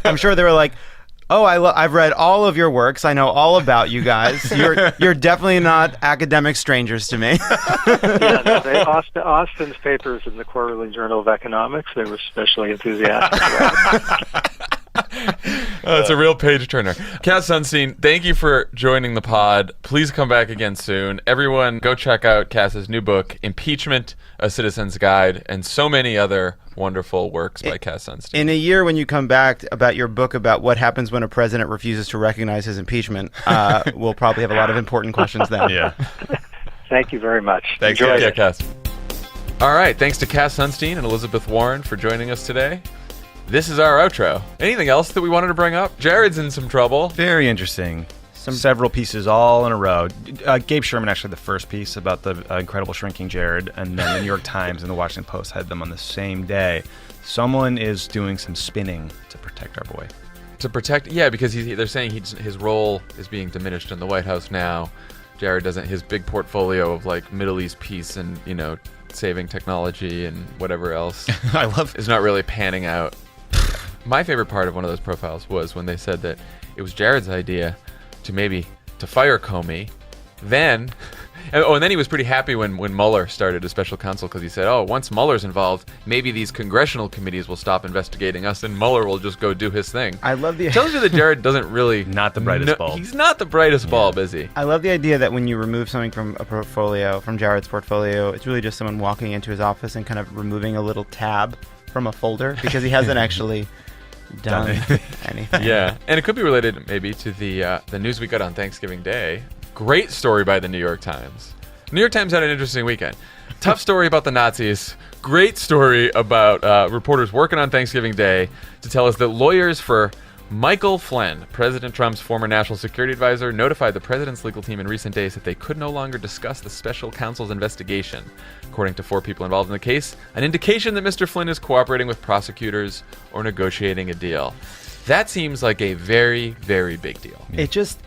Speaker 3: I'm sure they were like, oh, I've read all of your works. I know all about you guys. You're definitely not academic strangers to me.
Speaker 5: Austin's papers in the Quarterly Journal of Economics, they were especially enthusiastic about.
Speaker 1: It's a real page turner. Cass Sunstein, thank you for joining the pod. Please come back again soon. Everyone, go check out Cass's new book, Impeachment: A Citizen's Guide, and so many other wonderful works by Cass Sunstein.
Speaker 3: In a year, when you come back about your book about what happens when a president refuses to recognize his impeachment, we'll probably have a lot of important questions then.
Speaker 2: Yeah.
Speaker 5: Thank you very much.
Speaker 1: Thanks, Cass. All right, thanks to Cass Sunstein and Elizabeth Warren for joining us today. This is our outro. Anything else that we wanted to bring up? Jared's in some trouble.
Speaker 2: Very interesting. Several pieces all in a row. Gabe Sherman, actually, the first piece about the incredible shrinking Jared, and then the New York Times and the Washington Post had them on the same day. Someone is doing some spinning to protect our boy.
Speaker 1: To protect, yeah, because they're saying his role is being diminished in the White House now. Jared doesn't, his big portfolio of like Middle East peace and, saving technology and whatever else is not really panning out. My favorite part of one of those profiles was when they said that it was Jared's idea to fire Comey. And then he was pretty happy when Mueller started as special counsel because he said, once Mueller's involved, maybe these congressional committees will stop investigating us and Mueller will just go do his thing.
Speaker 3: I love the
Speaker 1: tells you that Jared doesn't really
Speaker 2: not the brightest bulb.
Speaker 1: He's not the brightest bulb, is he?
Speaker 3: I love the idea that when you remove something from a portfolio, from Jared's portfolio, it's really just someone walking into his office and kind of removing a little tab from a folder because he hasn't actually done anything.
Speaker 1: Yeah, and it could be related maybe to the news we got on Thanksgiving Day Great story by the New York Times. New York Times had an interesting weekend. Tough story about the Nazis. Great story about reporters working on Thanksgiving Day to tell us that lawyers for Michael Flynn, President Trump's former national security advisor, notified the president's legal team in recent days that they could no longer discuss the special counsel's investigation. According to 4 people involved in the case, an indication that Mr. Flynn is cooperating with prosecutors or negotiating a deal. That seems like a very, very big deal.
Speaker 3: It just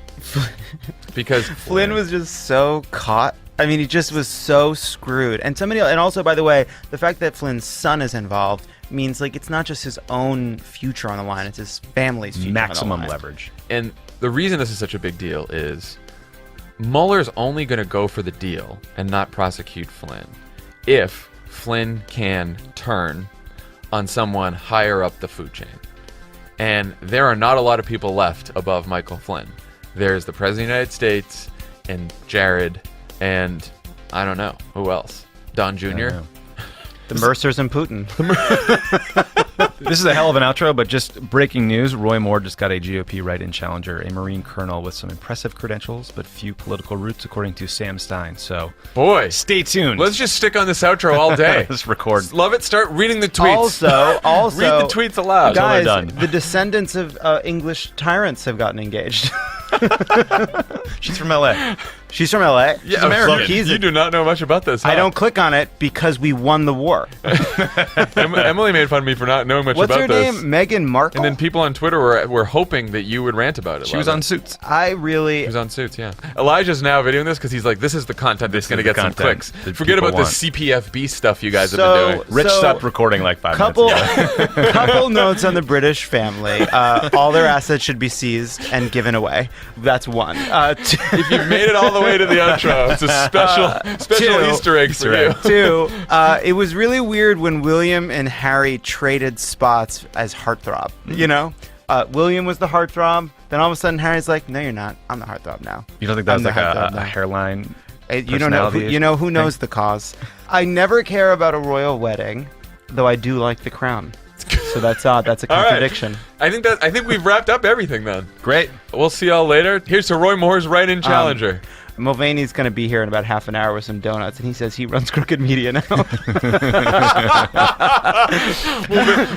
Speaker 1: Because
Speaker 3: Flynn was just so caught. I mean, he just was so screwed. And also, by the way, the fact that Flynn's son is involved means like it's not just his own future on the line; it's his family's future.
Speaker 2: Maximum
Speaker 3: on the line.
Speaker 2: leverage.
Speaker 1: And the reason this is such a big deal is Mueller's only going to go for the deal and not prosecute Flynn if Flynn can turn on someone higher up the food chain. And there are not a lot of people left above Michael Flynn. There's the President of the United States and Jared and I don't know who else. Don Jr.
Speaker 3: The Mercers and Putin.
Speaker 2: This is a hell of an outro, but just breaking news. Roy Moore just got a GOP write-in challenger, a Marine colonel with some impressive credentials, but few political roots, according to Sam Stein. So,
Speaker 1: Boy,
Speaker 2: stay tuned.
Speaker 1: let's just stick on this outro all day.
Speaker 2: Let's record.
Speaker 1: Love it. Start reading the tweets.
Speaker 3: Also,
Speaker 1: read the tweets aloud.
Speaker 3: guys,
Speaker 2: done.
Speaker 3: the descendants of English tyrants have gotten engaged.
Speaker 2: She's from LA.
Speaker 3: She's from LA. She's
Speaker 1: Yeah,
Speaker 3: American.
Speaker 1: you do not know much about this. Huh?
Speaker 3: I don't click on it because we won the war.
Speaker 1: Emily made fun of me for not knowing much
Speaker 3: What's
Speaker 1: about
Speaker 3: her
Speaker 1: this.
Speaker 3: name? Meghan Markle.
Speaker 1: And then people on Twitter were hoping that you would rant about it.
Speaker 2: She was
Speaker 1: Love
Speaker 2: on
Speaker 1: it.
Speaker 2: Suits.
Speaker 3: I really.
Speaker 1: He was on Suits, yeah. Elijah's now videoing this because he's like, this is the content that's going to get some clicks.
Speaker 2: that
Speaker 1: Forget
Speaker 2: people
Speaker 1: about the
Speaker 2: want.
Speaker 1: CPFB stuff you guys have
Speaker 3: So-
Speaker 1: been doing.
Speaker 2: Rich
Speaker 3: So,
Speaker 2: stopped recording like 5
Speaker 3: Couple,
Speaker 2: minutes ago.
Speaker 3: couple notes on the British family. All their assets should be seized and given away. That's one.
Speaker 1: If you've made it all the way to the outro, it's a special
Speaker 3: two.
Speaker 1: Easter egg for you.
Speaker 3: Two, it was really weird when William and Harry traded spots as heartthrob. You know, William was the heartthrob. Then all of a sudden, Harry's like, "No, you're not. I'm the heartthrob now."
Speaker 2: You don't think that
Speaker 3: I'm
Speaker 2: was like
Speaker 3: the heartthrob
Speaker 2: a
Speaker 3: now.
Speaker 2: hairline?
Speaker 3: You don't know.
Speaker 2: personality
Speaker 3: Who knows the cause? I never care about a royal wedding, though I do like the crown. So that's odd. That's a
Speaker 1: All right.
Speaker 3: contradiction.
Speaker 1: I think we've wrapped up everything then.
Speaker 2: Great.
Speaker 1: We'll see y'all later. Here's to Roy Moore's write-in challenger.
Speaker 3: Mulvaney's going to be here in about half an hour with some donuts, and he says he runs Crooked Media now.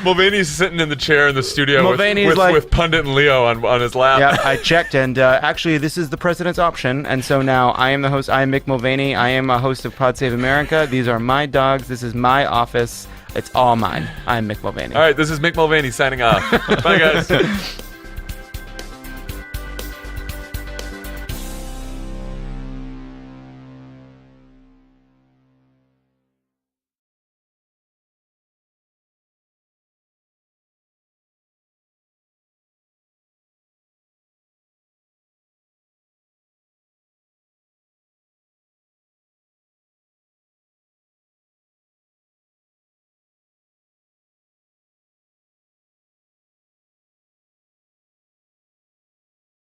Speaker 1: Mulvaney's sitting in the chair in the studio
Speaker 3: Mulvaney's like-
Speaker 1: with Pundit and Leo on his lap.
Speaker 3: Yeah, I checked, and actually, this is the president's option, and so now I am the host. I am Mick Mulvaney. I am a host of Pod Save America. These are my dogs. This is my office. It's all mine. I'm Mick Mulvaney.
Speaker 1: All right, this is Mick Mulvaney signing off. Bye, guys.